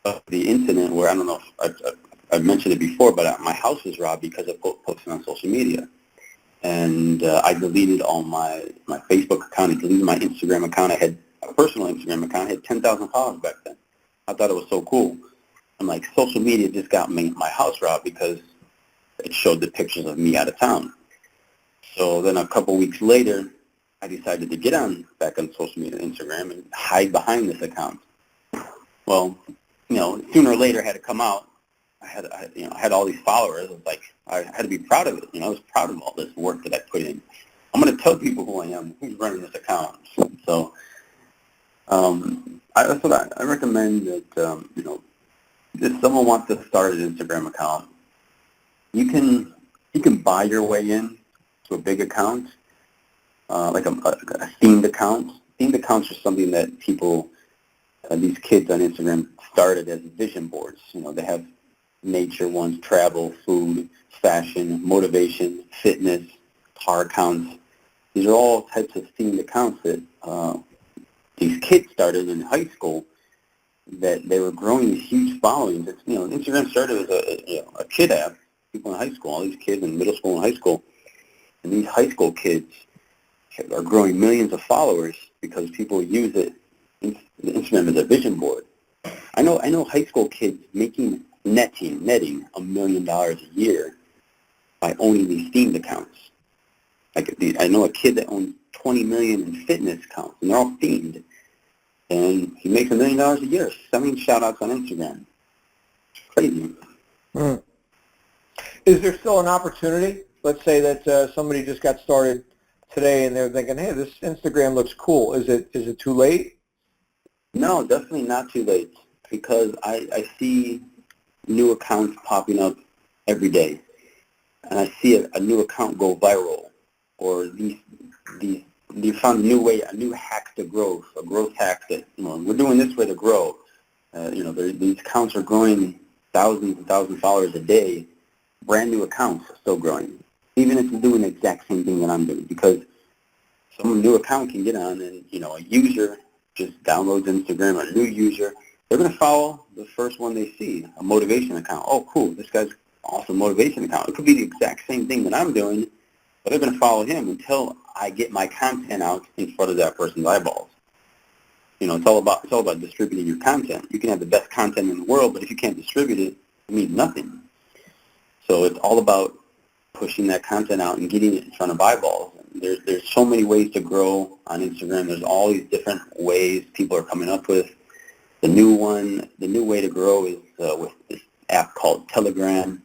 of the incident where, I don't know if I've mentioned it before, but my house was robbed because of posting on social media. And I deleted all my Facebook account. I deleted my Instagram account. I had a personal Instagram account. I had 10,000 followers back then. I thought it was so cool. I'm like, social media just got my house robbed because it showed the pictures of me out of town. So then a couple weeks later, I decided to get back on social media, Instagram, and hide behind this account. Well, sooner or later, I had to come out. I had all these followers. It was like, I had to be proud of it. I was proud of all this work that I put in. I'm going to tell people who I am, who's running this account. So I recommend that, if someone wants to start an Instagram account, you can buy your way in to a big account, like a themed account. Themed accounts are something that people, these kids on Instagram started as vision boards. They have nature ones, travel, food, fashion, motivation, fitness, car accounts. These are all types of themed accounts that these kids started in high school, that they were growing these huge followings. Instagram started as a kid app, people in high school, all these kids in middle school and high school. And these high school kids are growing millions of followers because people use it, Instagram as a vision board. I know high school kids netting $1 million a year by owning these themed accounts. I know a kid that owns 20 million in fitness accounts, and they're all themed. And he makes $1 million a year selling shout-outs on Instagram. It's crazy. Is there still an opportunity? Let's say that somebody just got started today and they're thinking, hey, this Instagram looks cool. Is it too late? No, definitely not too late, because I see new accounts popping up every day. And I see a new account go viral, or these you found a new way, a new hack to growth, a growth hack that, we're doing this way to grow. These accounts are growing thousands and thousands of followers a day. Brand new accounts are still growing, even if you're doing the exact same thing that I'm doing, because some new account can get on and, a user just downloads Instagram, a new user, they're going to follow the first one they see, a motivation account. Oh, cool, this guy's awesome motivation account. It could be the exact same thing that I'm doing, but they're going to follow him until I get my content out in front of that person's eyeballs. It's all about distributing your content. You can have the best content in the world, but if you can't distribute it, it means nothing. So it's all about pushing that content out and getting it in front of eyeballs. There's so many ways to grow on Instagram. There's all these different ways people are coming up with. The new way to grow is with this app called Telegram.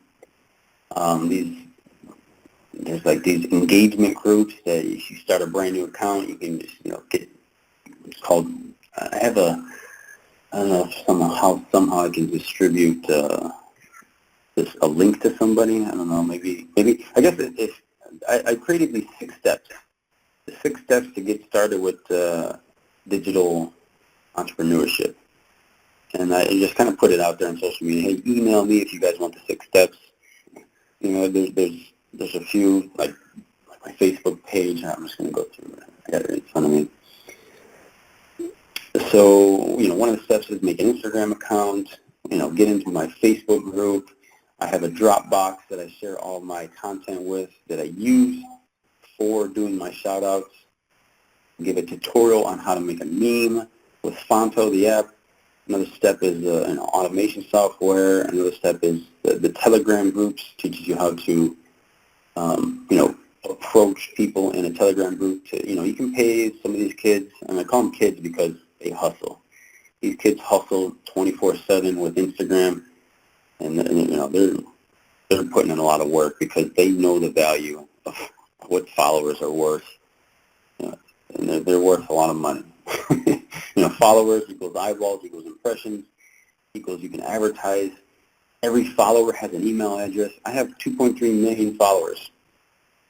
There's like these engagement groups that if you start a brand new account, you can just, get, it's called, I don't know if somehow I can distribute a link to somebody. I don't know, maybe, I guess if I created these 6 steps. The 6 steps to get started with digital entrepreneurship. And I just kind of put it out there on social media. Hey, email me if you guys want the 6 steps. There's a few, like my Facebook page. I'm just going to go through it. I got it in front of me. So, one of the steps is make an Instagram account, get into my Facebook group. I have a Dropbox that I share all my content with that I use for doing my shout-outs. Give a tutorial on how to make a meme with Fonto, the app. Another step is an automation software. Another step is the Telegram groups, teaches you how to, approach people in a Telegram group. You can pay some of these kids, and I call them kids because they hustle. These kids hustle 24/7 with Instagram, and they're putting in a lot of work because they know the value of what followers are worth, and they're worth a lot of money. Followers equals eyeballs equals impressions equals you can advertise. Every follower has an email address. I have 2.3 million followers.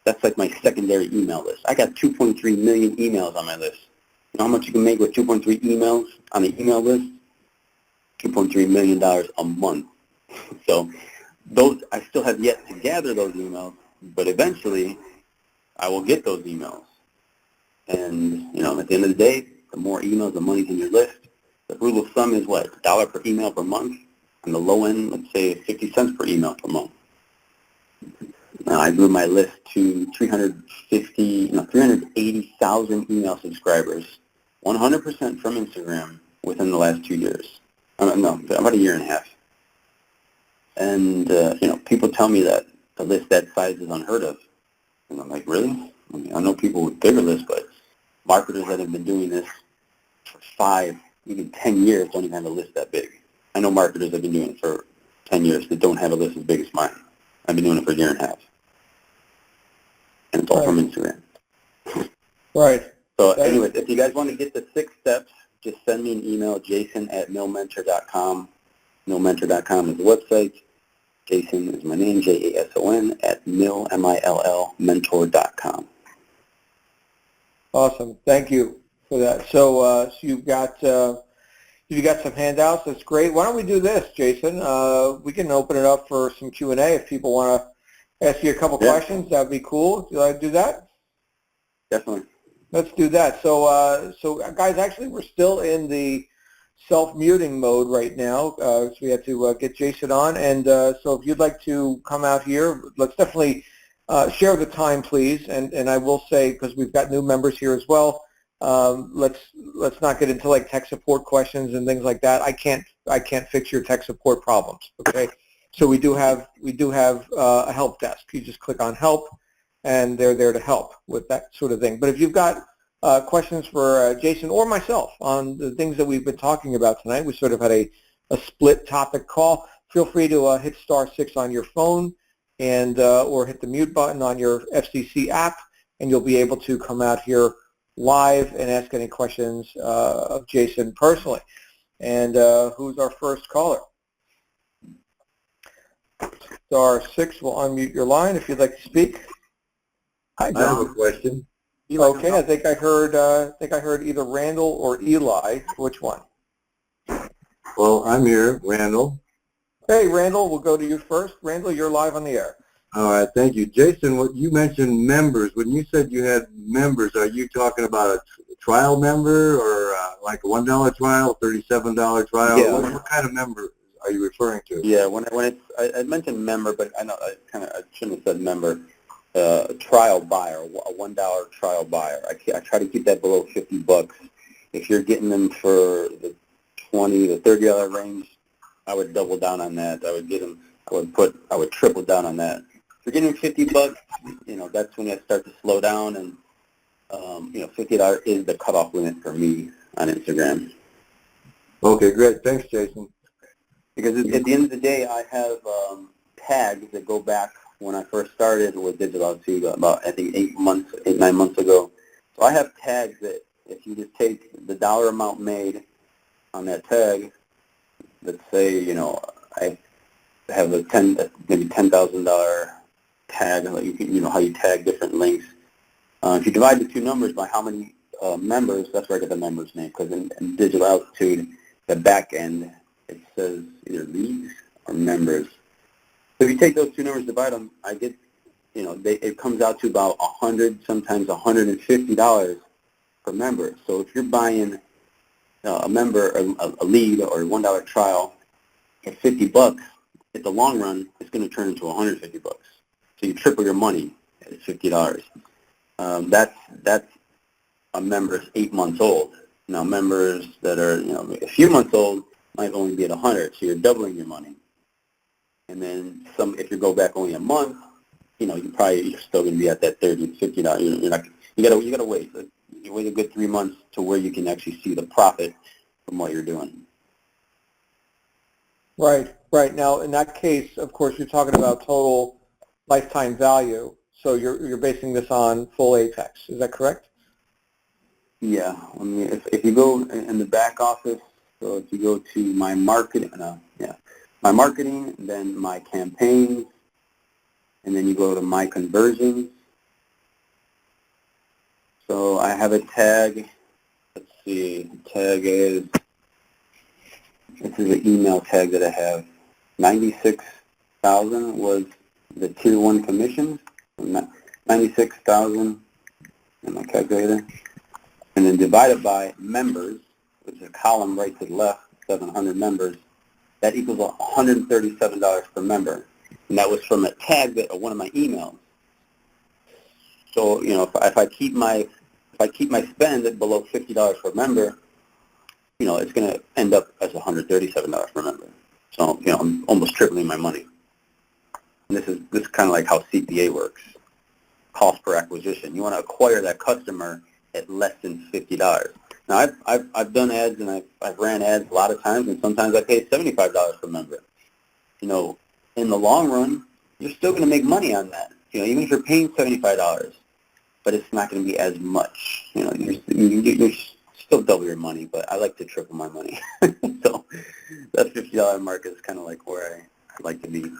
That's like my secondary email list. I got 2.3 million emails on my list. You know how much you can make with 2.3 emails on the email list? $2.3 million a month. So those, I still have yet to gather those emails, but eventually I will get those emails. And, at the end of the day, the more emails, the money's in your list. The rule of thumb is what? $1 per email per month. On the low end, let's say 50 cents per email per month. I grew my list to 380,000 email subscribers, 100% from Instagram within the last 2 years. No, about a year and a half. And, people tell me that a list that size is unheard of. And I'm like, really? I know people with bigger lists, but marketers that have been doing this for 5, even 10 years don't even have a list that big. I know marketers that have been doing it for 10 years that don't have a list as big as mine. I've been doing it for a year and a half. And it's all from Instagram. Right. So anyways, if you guys want to get the 6 steps, just send me an email, jason@millmentor.com. Millmentor.com is the website. Jason is my name, Jason, at mentor.com. Awesome. Thank you for that. So, you've got some handouts. That's great. Why don't we do this, Jason? We can open it up for some Q&A if people want to ask you a couple questions. That'd be cool. Do you like to do that? Definitely. Let's do that. So guys, actually, we're still in the self-muting mode right now, so we have to get Jason on. And so if you'd like to come out here, let's definitely share the time, please. And I will say, because we've got new members here as well, let's not get into like tech support questions and things like that. I can't fix your tech support problems. Okay. So we do have a help desk. You just click on help, and they're there to help with that sort of thing. But if you've got questions for Jason or myself on the things that we've been talking about tonight, we sort of had a split topic call. Feel free to hit *6 on your phone and or hit the mute button on your FCC app, and you'll be able to come out here live and ask any questions of Jason personally. And who's our first caller? *6 will unmute your line if you'd like to speak. Hi, John. I have a question. Eli, Okay, I think I heard either Randall or Eli. Which one? Well, I'm here, Randall. Hey, Randall, we'll go to you first. Randall, you're live on the air. All right, thank you. Jason, what you mentioned members. When you said you had members, are you talking about a trial member or like a $1 trial, $37 trial? Yeah. What kind of member are you referring to? Yeah, when it's I mentioned member, but I know I shouldn't have said member. Trial buyer, a $1 trial buyer. I try to keep that below $50. If you're getting them for the $20 to $30 range, I would double down on that. I would triple down on that. If you're getting $50, that's when I start to slow down, and $50 is the cutoff limit for me on Instagram. Okay, great. Thanks, Jason. Because at the end of the day, I have tags that go back when I first started with Digital LT about, I think, 9 months ago. So I have tags that if you just take the dollar amount made on that tag, let's say, I have maybe $10,000 tag, how you tag different links. If you divide the two numbers by how many members, that's where I get the members name, because in Digital Altitude, the back end, it says either leads or members. So if you take those two numbers, divide them, I get, it comes out to about $100, sometimes $150 per member. So if you're buying a member, a lead, or a $1 trial at $50, at the long run, it's going to turn into $150. So you triple your money at $50. That's a member's 8 months old. Now members that are a few months old might only be at 100, so you're doubling your money. And then if you go back only a month, you're still going to be at that $30, $50. You gotta wait. You wait a good 3 months to where you can actually see the profit from what you're doing. Right. Now, in that case, of course, you're talking about total lifetime value. So you're basing this on full Apex. Is that correct? Yeah. I mean, if you go in the back office, so if you go to my marketing, my marketing, then my campaigns, and then you go to my conversions. So I have a tag. Let's see. Tag is, this is an email tag that I have. 96,000 was the tier 1 commissions. 96,000 in my calculator. And then divided by members, which is a column right to the left, 700 members. That equals $137 per member, and that was from a tag that one of my emails. So if I keep my spend at below $50 per member, it's going to end up as $137 per member. So I'm almost tripling my money. And this is kind of like how CPA works, cost per acquisition. You want to acquire that customer at less than $50. Now, I've done ads, and I've ran ads a lot of times, and sometimes I pay $75 per member. In the long run, you're still going to make money on that. Even if you're paying $75, but it's not going to be as much. You still double your money, but I like to triple my money. So that $50 mark is kind of like where I like to be.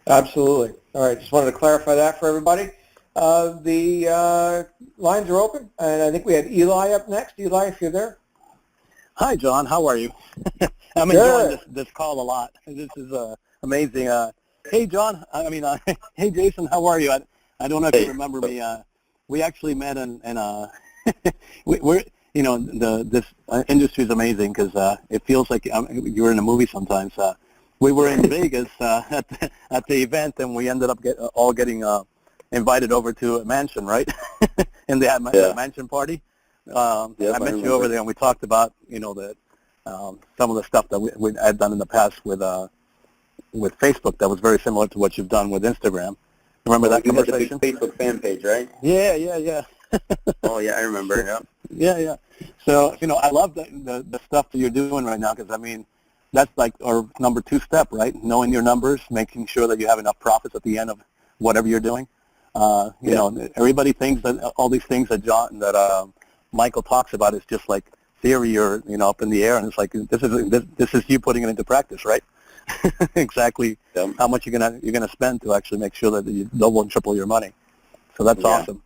Absolutely. All right. Just wanted to clarify that for everybody. The lines are open, and I think we had Eli up next. Eli, if you're there. Hi, John. How are you? I'm enjoying this call a lot. This is amazing. Hey, John. Hey, Jason. How are you? I don't know if you remember me. We actually met in we're this industry is amazing because it feels like you're in a movie sometimes. We were in Vegas at the event, and we ended up all getting invited over to a mansion, right? And they had the mansion party. I met you over there, and we talked about that some of the stuff that we had done in the past with Facebook that was very similar to what you've done with Instagram. Remember that conversation? The big Facebook fan page, right? Yeah. Oh yeah, I remember. Yeah. So I love the stuff that you're doing right now because that's like our number 2 step, right? Knowing your numbers, making sure that you have enough profits at the end of whatever you're doing. Everybody thinks that all these things that Michael talks about is just like theory or up in the air, and it's like this is you putting it into practice, right? Exactly how much you're gonna spend to actually make sure that you double and triple your money. So that's awesome.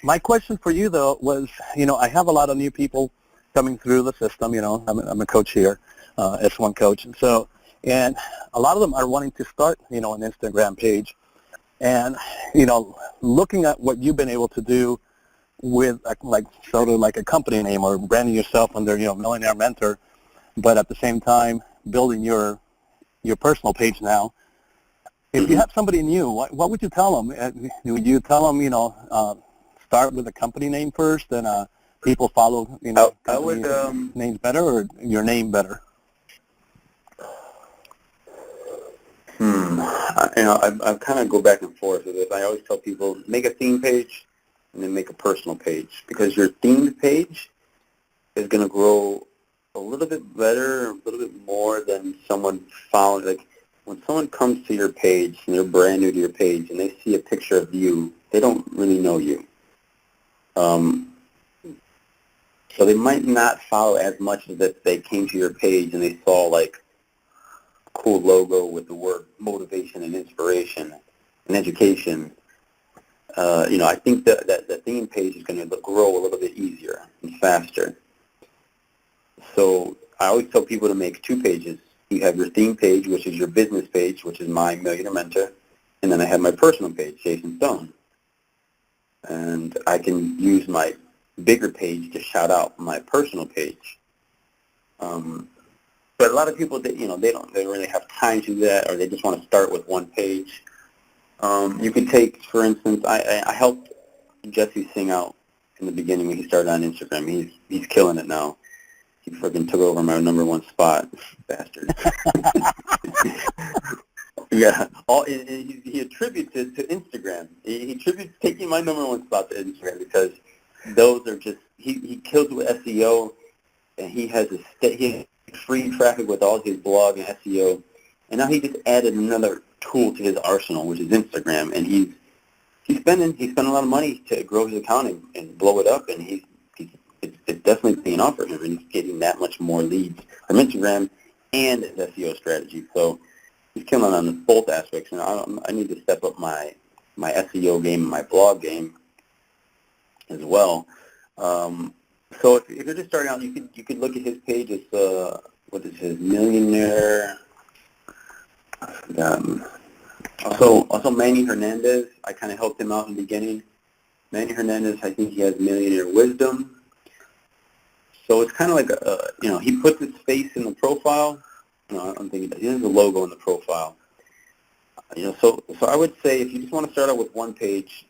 My question for you, though, was, I have a lot of new people coming through the system. I'm a coach here, S1 coach. And a lot of them are wanting to start, an Instagram page. And, looking at what you've been able to do with sort of like a company name or branding yourself under, Millionaire Mentor, but at the same time building your personal page now. If you have somebody new, what would you tell them? Would you tell them, start with a company name first, and people follow, I would names better, or your name better? I kind of go back and forth with this. I always tell people, make a theme page and then make a personal page, because your themed page is going to grow a little bit better, a little bit more than someone following. Like, when someone comes to your page and they're brand new to your page and they see a picture of you, they don't really know you. So they might not follow as much as if they came to your page and they saw like a cool logo with the word motivation and inspiration and education. I think that the theme page is going to grow a little bit easier and faster. So I always tell people to make 2 pages. You have your theme page, which is your business page, which is my Millionaire Mentor, and then I have my personal page, Jason Stone. And I can use my bigger page to shout out my personal page. But a lot of people, they don't really have time to do that, or they just want to start with 1 page. You could take, for instance, I helped Jesse sing out in the beginning when he started on Instagram. He's killing it now. He freaking took over my #1 spot, bastard. Yeah, he attributes it to Instagram. He attributes taking my #1 spot to Instagram, because those are just, he kills with SEO, and he has free traffic with all his blog and SEO, and now he just added another tool to his arsenal, which is Instagram, and he spent a lot of money to grow his account and blow it up, and it's definitely paying off for him, and he's getting that much more leads from Instagram and his SEO strategy. So he's killing on both aspects, and I need to step up my SEO game and my blog game as well. So if you're just starting out, you could look at his page. It's what is his Millionaire? I forgot. Also Manny Hernandez. I kind of helped him out in the beginning. Manny Hernandez, I think he has Millionaire Wisdom. So it's kind of like he puts his face in the profile. I'm thinking he has a logo in the profile. So I would say, if you just want to start out with 1 page,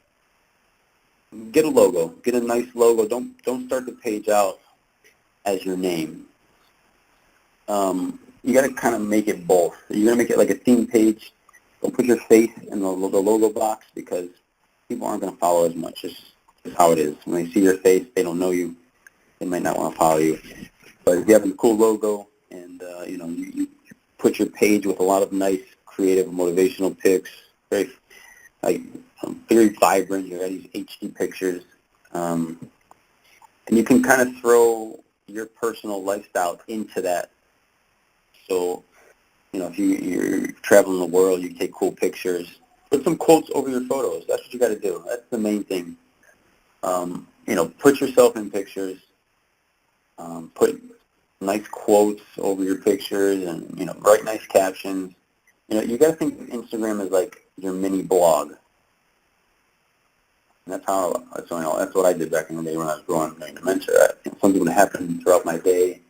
get a logo, get a nice logo. Don't start the page out as your name. You got to kind of make it both. You're gonna make it like a theme page. Don't put your face in the logo box, because people aren't gonna follow as much. It's just how it is. When they see your face, they don't know you. They might not want to follow you. But if you have a cool logo, and you put your page with a lot of nice, creative, motivational pics, very vibrant. You got these HD pictures, and you can kind of throw your personal lifestyle into that. So, if you're traveling the world, you take cool pictures. Put some quotes over your photos. That's what you got to do. That's the main thing. Put yourself in pictures. Put nice quotes over your pictures, and write nice captions. You got to think of Instagram as like your mini blog. And that's what I did back in the day when I was growing Millionaire Mentor. Something would happen throughout my day.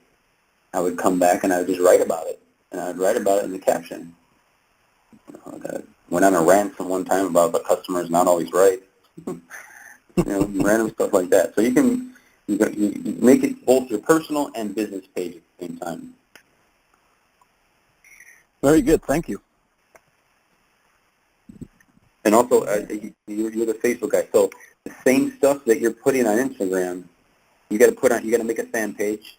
I would come back and I would just write about it, and I would write about it in the caption. I went on a rant one time about the customer's not always right. Random stuff like that. So you make it both your personal and business page at the same time. Very good. Thank you. And also, you're the Facebook guy, so the same stuff that you're putting on Instagram, you got to make a fan page.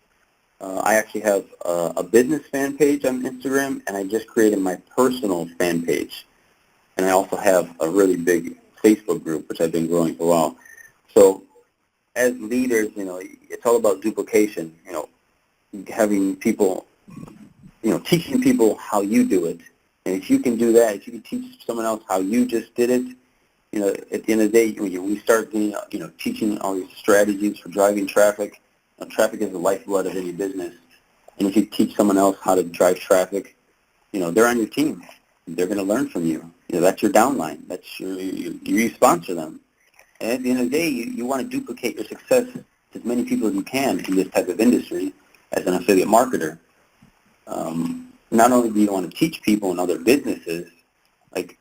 I actually have a business fan page on Instagram, and I just created my personal fan page. And I also have a really big Facebook group, which I've been growing for a while. So as leaders, it's all about duplication, having people, teaching people how you do it. And if you can do that, if you can teach someone else how you just did it, you know, at the end of the day, when we start getting, you know, teaching all these strategies for driving traffic, traffic is the lifeblood of any business. And if you teach someone else how to drive traffic, you know, they're on your team. They're going to learn from you. You know, that's your downline. That's you sponsor them. And at the end of the day, you want to duplicate your success to as many people as you can in this type of industry as an affiliate marketer. Not only do you want to teach people in other businesses, like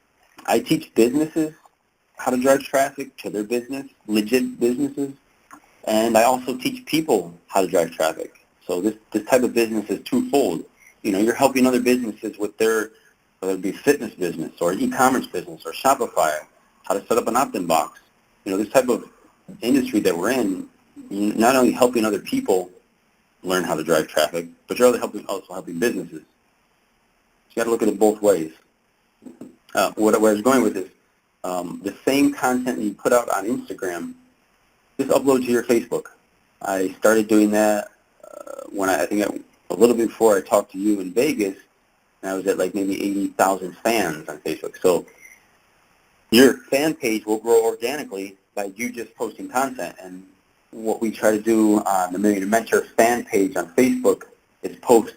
I teach businesses how to drive traffic to their business, legit businesses, and I also teach people how to drive traffic. So this type of business is twofold. You know, you're helping other businesses with their, whether it be fitness business or e-commerce business or Shopify, how to set up an opt-in box. You know, this type of industry that we're in, you're not only helping other people learn how to drive traffic, but you're also helping businesses. So you got to look at it both ways. Where I was going with this, the same content that you put out on Instagram, just upload to your Facebook. I started doing that when I think a little bit before I talked to you in Vegas, and I was at like maybe 80,000 fans on Facebook. So your fan page will grow organically by you just posting content. And what we try to do on the Millionaire Mentor fan page on Facebook is post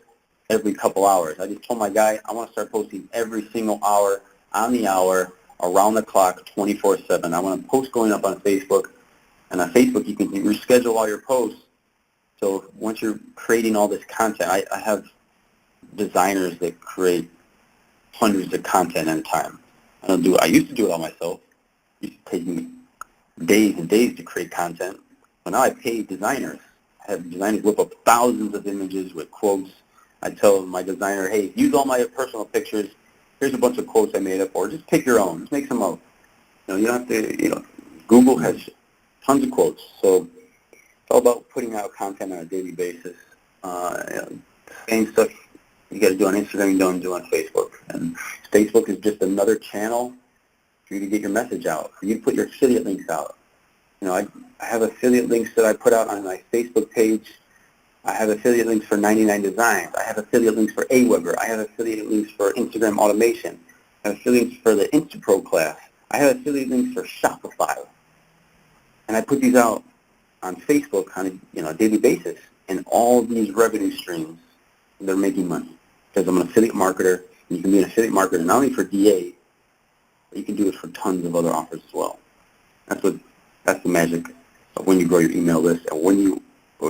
every couple hours. I just told my guy I want to start posting every single hour, on the hour, around the clock, 24/7. I want to post going up on Facebook. And on Facebook, you can reschedule all your posts. So once you're creating all this content, I have designers that create hundreds of content at a time. I used to do it all myself. It used to take me days and days to create content. But now I pay designers. I have designers whip up thousands of images with quotes. I tell my designer, hey, use all my personal pictures. Here's a bunch of quotes I made up, or just pick your own. Just make some up. You know, you don't have to, you know, Google has tons of quotes. So it's all about putting out content on a daily basis. Same stuff you got to do on Instagram, you don't do on Facebook. And Facebook is just another channel for you to get your message out, for you to put your affiliate links out. You know, I have affiliate links that I put out on my Facebook page. I have affiliate links for 99 Designs. I have affiliate links for Aweber. I have affiliate links for Instagram automation. I have affiliate links for the InstaPro class. I have affiliate links for Shopify. And I put these out on Facebook on a daily basis. And all these revenue streams, they're making money. Because I'm an affiliate marketer, and you can be an affiliate marketer not only for DA, but you can do it for tons of other offers as well. That's the magic of when you grow your email list, and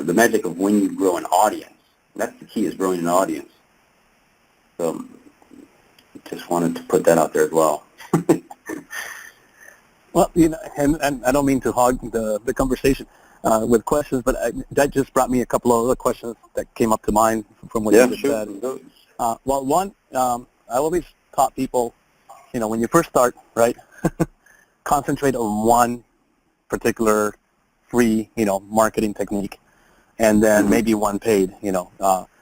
the magic of when you grow an audience. That's the key, is growing an audience. So just wanted to put that out there as well. Well, you know, and I don't mean to hog the conversation with questions, but that just brought me a couple of other questions that came up to mind from what you just said. Well, one, I always taught people, you know, when you first start, right, concentrate on one particular free, you know, marketing technique, and then maybe one paid, you know,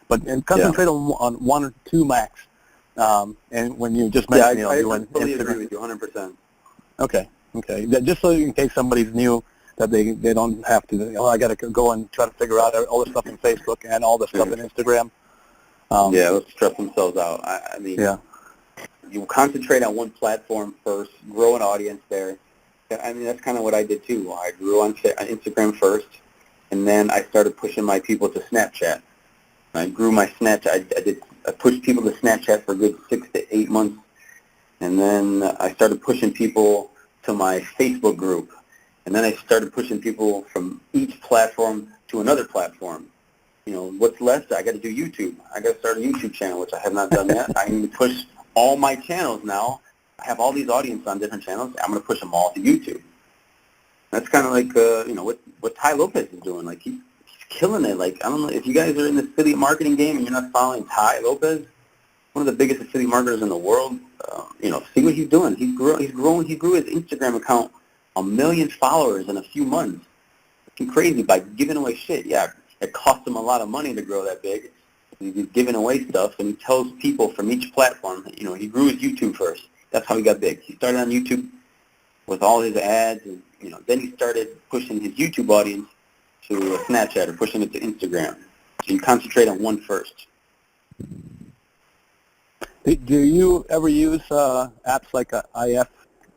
but concentrate on one or two max. And when you just mentioned, I doing totally Instagram. agree with you, 100%. Okay. Just so in case somebody's new, that they don't have to, I got to go and try to figure out all the stuff in Facebook and all the stuff in Instagram. Let's stress themselves out. I mean, you concentrate on one platform first, grow an audience there. I mean, that's kind of what I did too. I grew on Instagram first, and then I started pushing my people to Snapchat. I grew my Snapchat. I pushed people to Snapchat for a good 6 to 8 months, and then I started pushing people to my Facebook group, and then I started pushing people from each platform to another platform. You know, what's left? I got to do YouTube. I got to start a YouTube channel, which I have not done yet. I need to push all my channels now. I have all these audiences on different channels. I'm going to push them all to YouTube. That's kind of like, you know, what Ty Lopez is doing. Like, he's killing it. Like, I don't know if you guys are in the affiliate marketing game and you're not following Ty Lopez, one of the biggest affiliate marketers in the world. You know, see what he's doing. He grew his Instagram account 1 million followers in a few months. It's crazy by giving away shit. Yeah, it cost him a lot of money to grow that big. He's giving away stuff, and he tells people from each platform. You know, he grew his YouTube first. That's how he got big. He started on YouTube with all his ads, and you know, then he started pushing his YouTube audience to Snapchat or pushing it to Instagram. So you concentrate on one first. Do you ever use apps like IF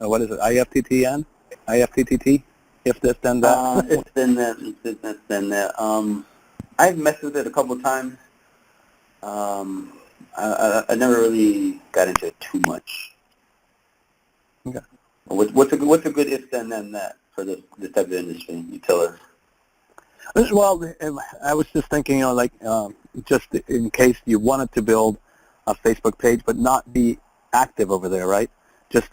what is it, IFTTN? IFTTT? If this, then that? If then that, if this, then that. I've messed with it a couple of times. I never really got into it too much. Okay. What's a good if then that for this type of industry? You tell us. Well, I was just thinking, just in case you wanted to build a Facebook page but not be active over there, right? Just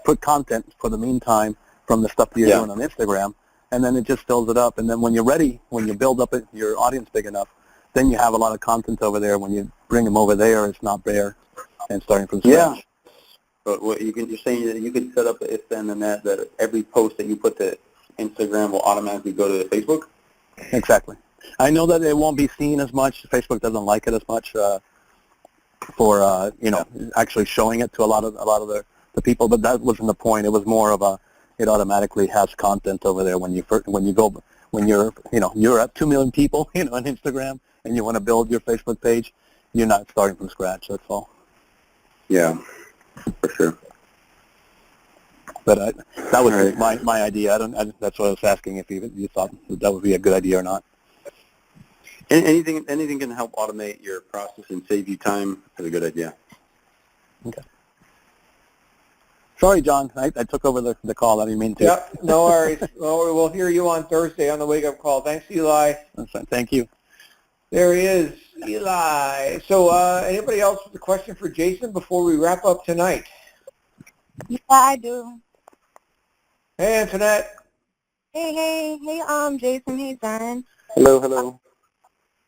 put content for the meantime from the stuff that you're doing on Instagram, and then it just fills it up. And then when you're ready, when you build up your audience big enough, then you have a lot of content over there. When you bring them over there, it's not there and starting from scratch. Yeah. But you're saying that you could set up an if then and that every post that you put to Instagram will automatically go to Facebook? Exactly. I know that it won't be seen as much. Facebook doesn't like it as much for actually showing it to a lot of the people. But that wasn't the point. It was more of it automatically has content over there when you're at 2 million people on Instagram and you want to build your Facebook page. You're not starting from scratch. That's all. Yeah, for sure. But that was my idea. That's what I was asking, if you thought that would be a good idea or not. Anything can help automate your process and save you time is a good idea. Okay. Sorry, John. I took over the call. I didn't mean to. Yep, no worries. Well, we'll hear you on Thursday on the wake-up call. Thanks, Eli. Thank you. There he is, Eli. So anybody else with a question for Jason before we wrap up tonight? Yeah, I do. Hey, Antoinette. Hey, Jason. Hey, John. Hello.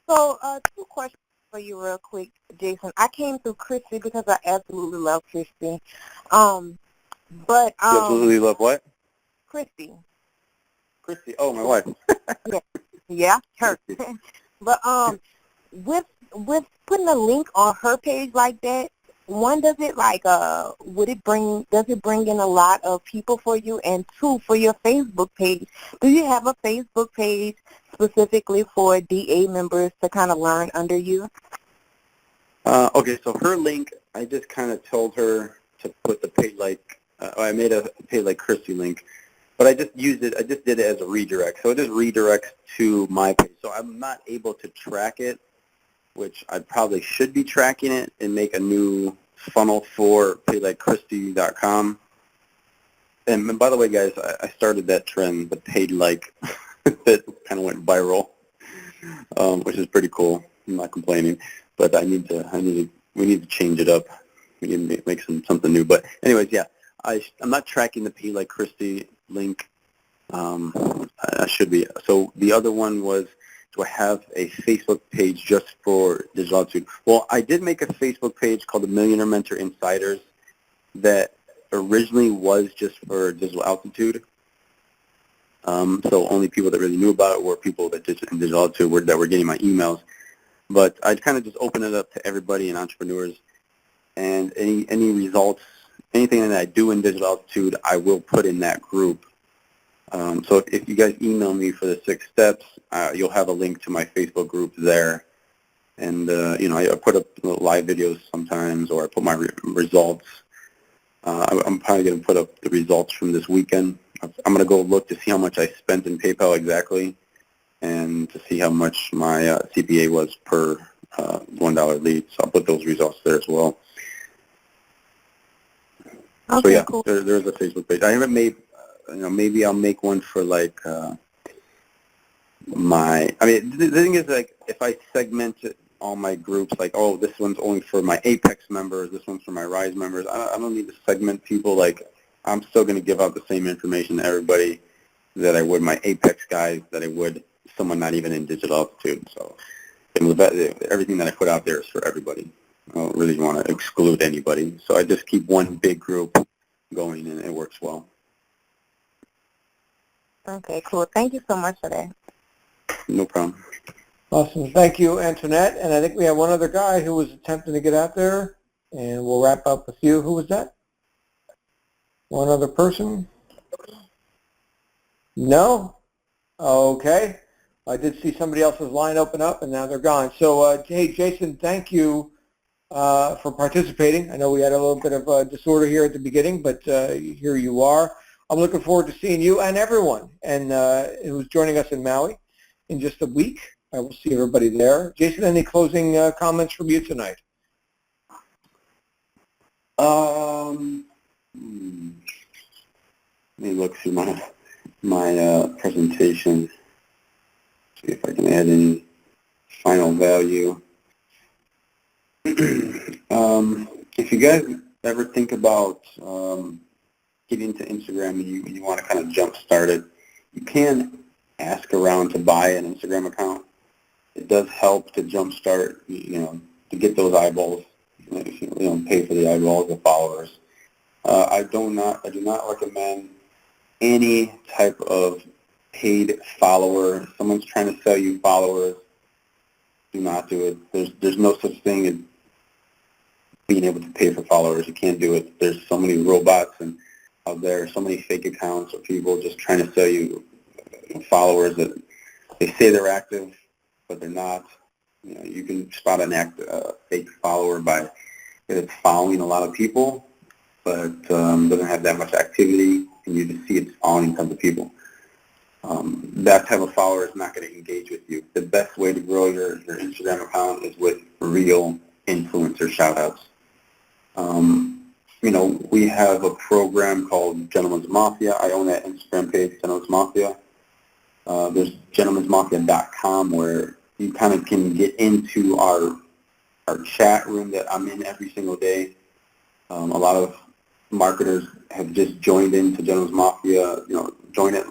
So, 2 questions for you real quick, Jason. I came through Christy because I absolutely love Christy. You absolutely love what? Christy. Christy. Oh, my wife. Yeah, her. But with putting a link on her page like that, one, does it does it bring in a lot of people for you? And 2, for your Facebook page, do you have a Facebook page specifically for DA members to kind of learn under you? Okay, so her link, I just kind of told her to put the pay like, I made a pay like Christy link, but I just did it as a redirect. So it just redirects to my page. So I'm not able to track it, which I probably should be tracking it and make a new funnel for paylikechristy.com. And by the way, guys, I started that trend, the paid like, that kind of went viral, which is pretty cool. I'm not complaining, but we need to change it up. We need to make something new. But anyways, yeah, I'm not tracking the Pay Like Christy link. I should be. So the other one was, do I have a Facebook page just for digital altitude? Well, I did make a Facebook page called the Millionaire Mentor Insiders that originally was just for digital altitude. So only people that really knew about it were people that just in digital altitude that were getting my emails. But I'd kind of just open it up to everybody and entrepreneurs. And any results, anything that I do in digital altitude, I will put in that group. So if you guys email me for the 6 steps, you'll have a link to my Facebook group there. And, I put up live videos sometimes, or I put my results. I'm probably going to put up the results from this weekend. I'm going to go look to see how much I spent in PayPal exactly, and to see how much my CPA was per $1 lead. So I'll put those results there as well. Okay, so yeah, cool. There's a Facebook page. I haven't made, maybe I'll make one for like the thing is, like, if I segment all my groups, like, oh, this one's only for my Apex members, this one's for my Rise members, I don't need to segment people. Like, I'm still going to give out the same information to everybody that I would my Apex guys, that I would someone not even in digital altitude. So everything that I put out there is for everybody. I don't really want to exclude anybody. So I just keep one big group going, and it works well. Okay, cool. Thank you so much for that. No problem. Awesome. Thank you, Antoinette. And I think we have one other guy who was attempting to get out there, and we'll wrap up with you. Who was that? One other person? No? Okay. I did see somebody else's line open up, and now they're gone. So, hey, Jason, thank you for participating. I know we had a little bit of disorder here at the beginning, but here you are. I'm looking forward to seeing you and everyone and who's joining us in Maui in just a week. I will see everybody there. Jason, any closing comments from you tonight? Let me look through my presentation, see if I can add any final value. If you guys ever think about getting into Instagram and you want to kind of jump start it, you can ask around to buy an Instagram account. It does help to jump start, to get those eyeballs. Pay for the eyeballs, the followers. I do not recommend any type of paid follower. If someone's trying to sell you followers, do not do it. There's no such thing as being able to pay for followers. You can't do it. There's so many robots and out there, so many fake accounts or people just trying to sell you followers that they say they're active, but they're not. You can spot a fake follower by if it's following a lot of people, but doesn't have that much activity, and you just see it's following tons of people. That type of follower is not going to engage with you. The best way to grow your Instagram account is with real influencer shout-outs. We have a program called Gentleman's Mafia. I own that Instagram page, Gentleman's Mafia. There's gentleman'smafia.com where you kind of can get into our chat room that I'm in every single day. A lot of marketers have just joined into Gentleman's Mafia. Join it. A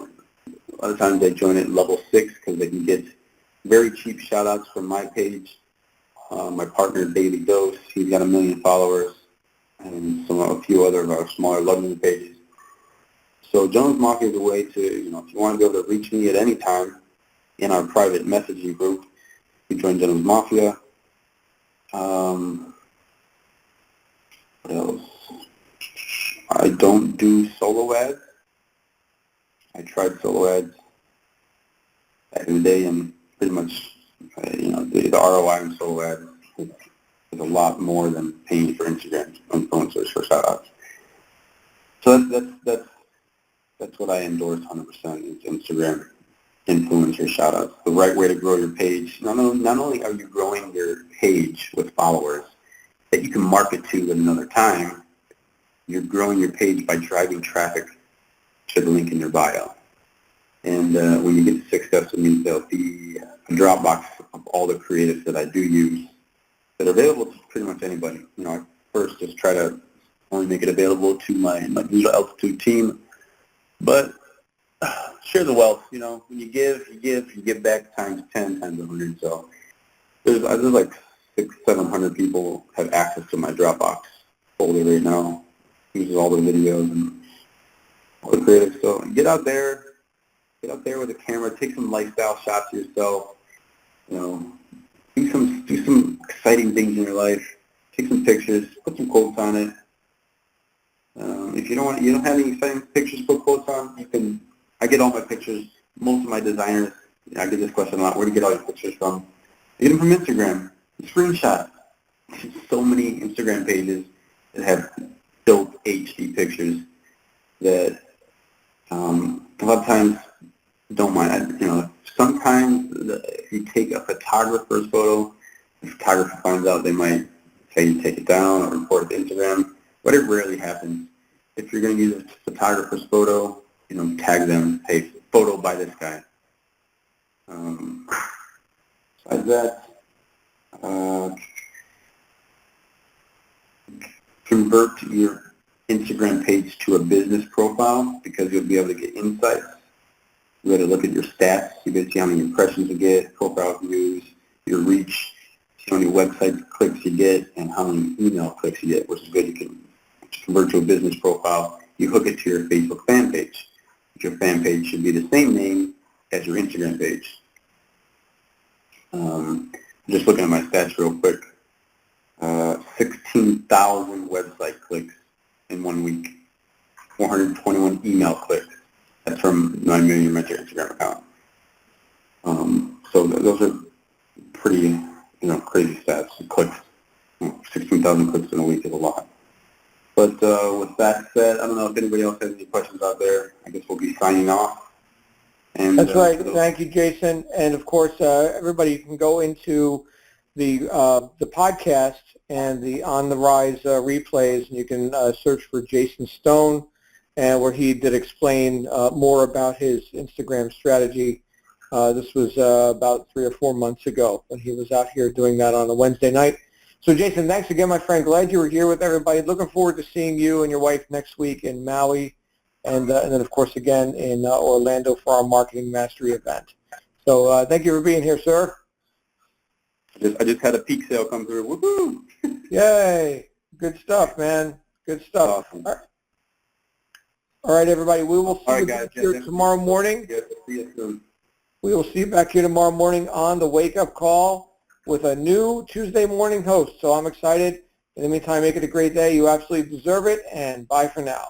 lot of times they join it level 6 because they can get very cheap shout-outs from my page. My partner, Daily Dose, he's got 1 million followers, and a few other of our smaller luxury pages. So Gentleman's Mafia is a way to, if you want to be able to reach me at any time in our private messaging group, you join Gentleman's Mafia. What else? I don't do solo ads. I tried solo ads back in the day, and pretty much, the ROI on solo ads is a lot more than paying for Instagram influencers for shout-outs. So that's what I endorse 100% is Instagram influencer shout-outs. The right way to grow your page. Not only are you growing your page with followers that you can market to at another time, you're growing your page by driving traffic to the link in your bio. And when you get to success with me, there'll be a Dropbox of all the creatives that I do use that are available to pretty much anybody. I first just try to only make it available to my Digital Altitude team, but share the wealth. When you give back times 10, times 100. So there's like 600-700 people have access to my Dropbox folder right now. Uses all the videos and all the creatives. So get out there with a camera, take some lifestyle shots of yourself. Do some exciting things in your life. Take some pictures, put some quotes on it. If you don't have any exciting pictures to put quotes on, I get all my pictures. Most of my designers, I get this question a lot. Where do you get all your pictures from? I get them from Instagram. Screenshot. There's so many Instagram pages that have dope HD pictures that a lot of times don't mind. Sometimes if you take a photographer's photo, the photographer finds out, they might say you take it down or report it to Instagram, but it rarely happens. If you're going to use a photographer's photo, tag them, hey, photo by this guy. Besides that, convert your Instagram page to a business profile because you'll be able to get insights. You'll be able to look at your stats. You'll be able to see how many impressions you get, profile views, your reach, see how many website clicks you get, and how many email clicks you get, which is good. You can convert to a business profile. You hook it to your Facebook fan page. Your fan page should be the same name as your Instagram page. Just looking at my stats real quick. 16,000 website clicks in 1 week. 421 email clicks. That's from my Million Mentor Instagram account. So those are pretty, crazy stats, clicks. 16,000 clicks in a week is a lot. But with that said, I don't know if anybody else has any questions out there. I guess we'll be signing off. And, That's right. Thank you, Jason. And of course, everybody can go into the podcast and the On the Rise replays, and you can search for Jason Stone, and where he did explain more about his Instagram strategy. This was about 3 or 4 months ago when he was out here doing that on a Wednesday night. So, Jason, thanks again, my friend. Glad you were here with everybody. Looking forward to seeing you and your wife next week in Maui, and then, of course, again in Orlando for our Marketing Mastery event. So thank you for being here, sir. I just had a peak sale come through. Woohoo! Yay. Good stuff, man. Good stuff. Awesome. All right, everybody. We will see you back here tomorrow morning. See you soon. We will see you back here tomorrow morning on the Wake Up Call with a new Tuesday morning host. So I'm excited. In the meantime, make it a great day. You absolutely deserve it, and bye for now.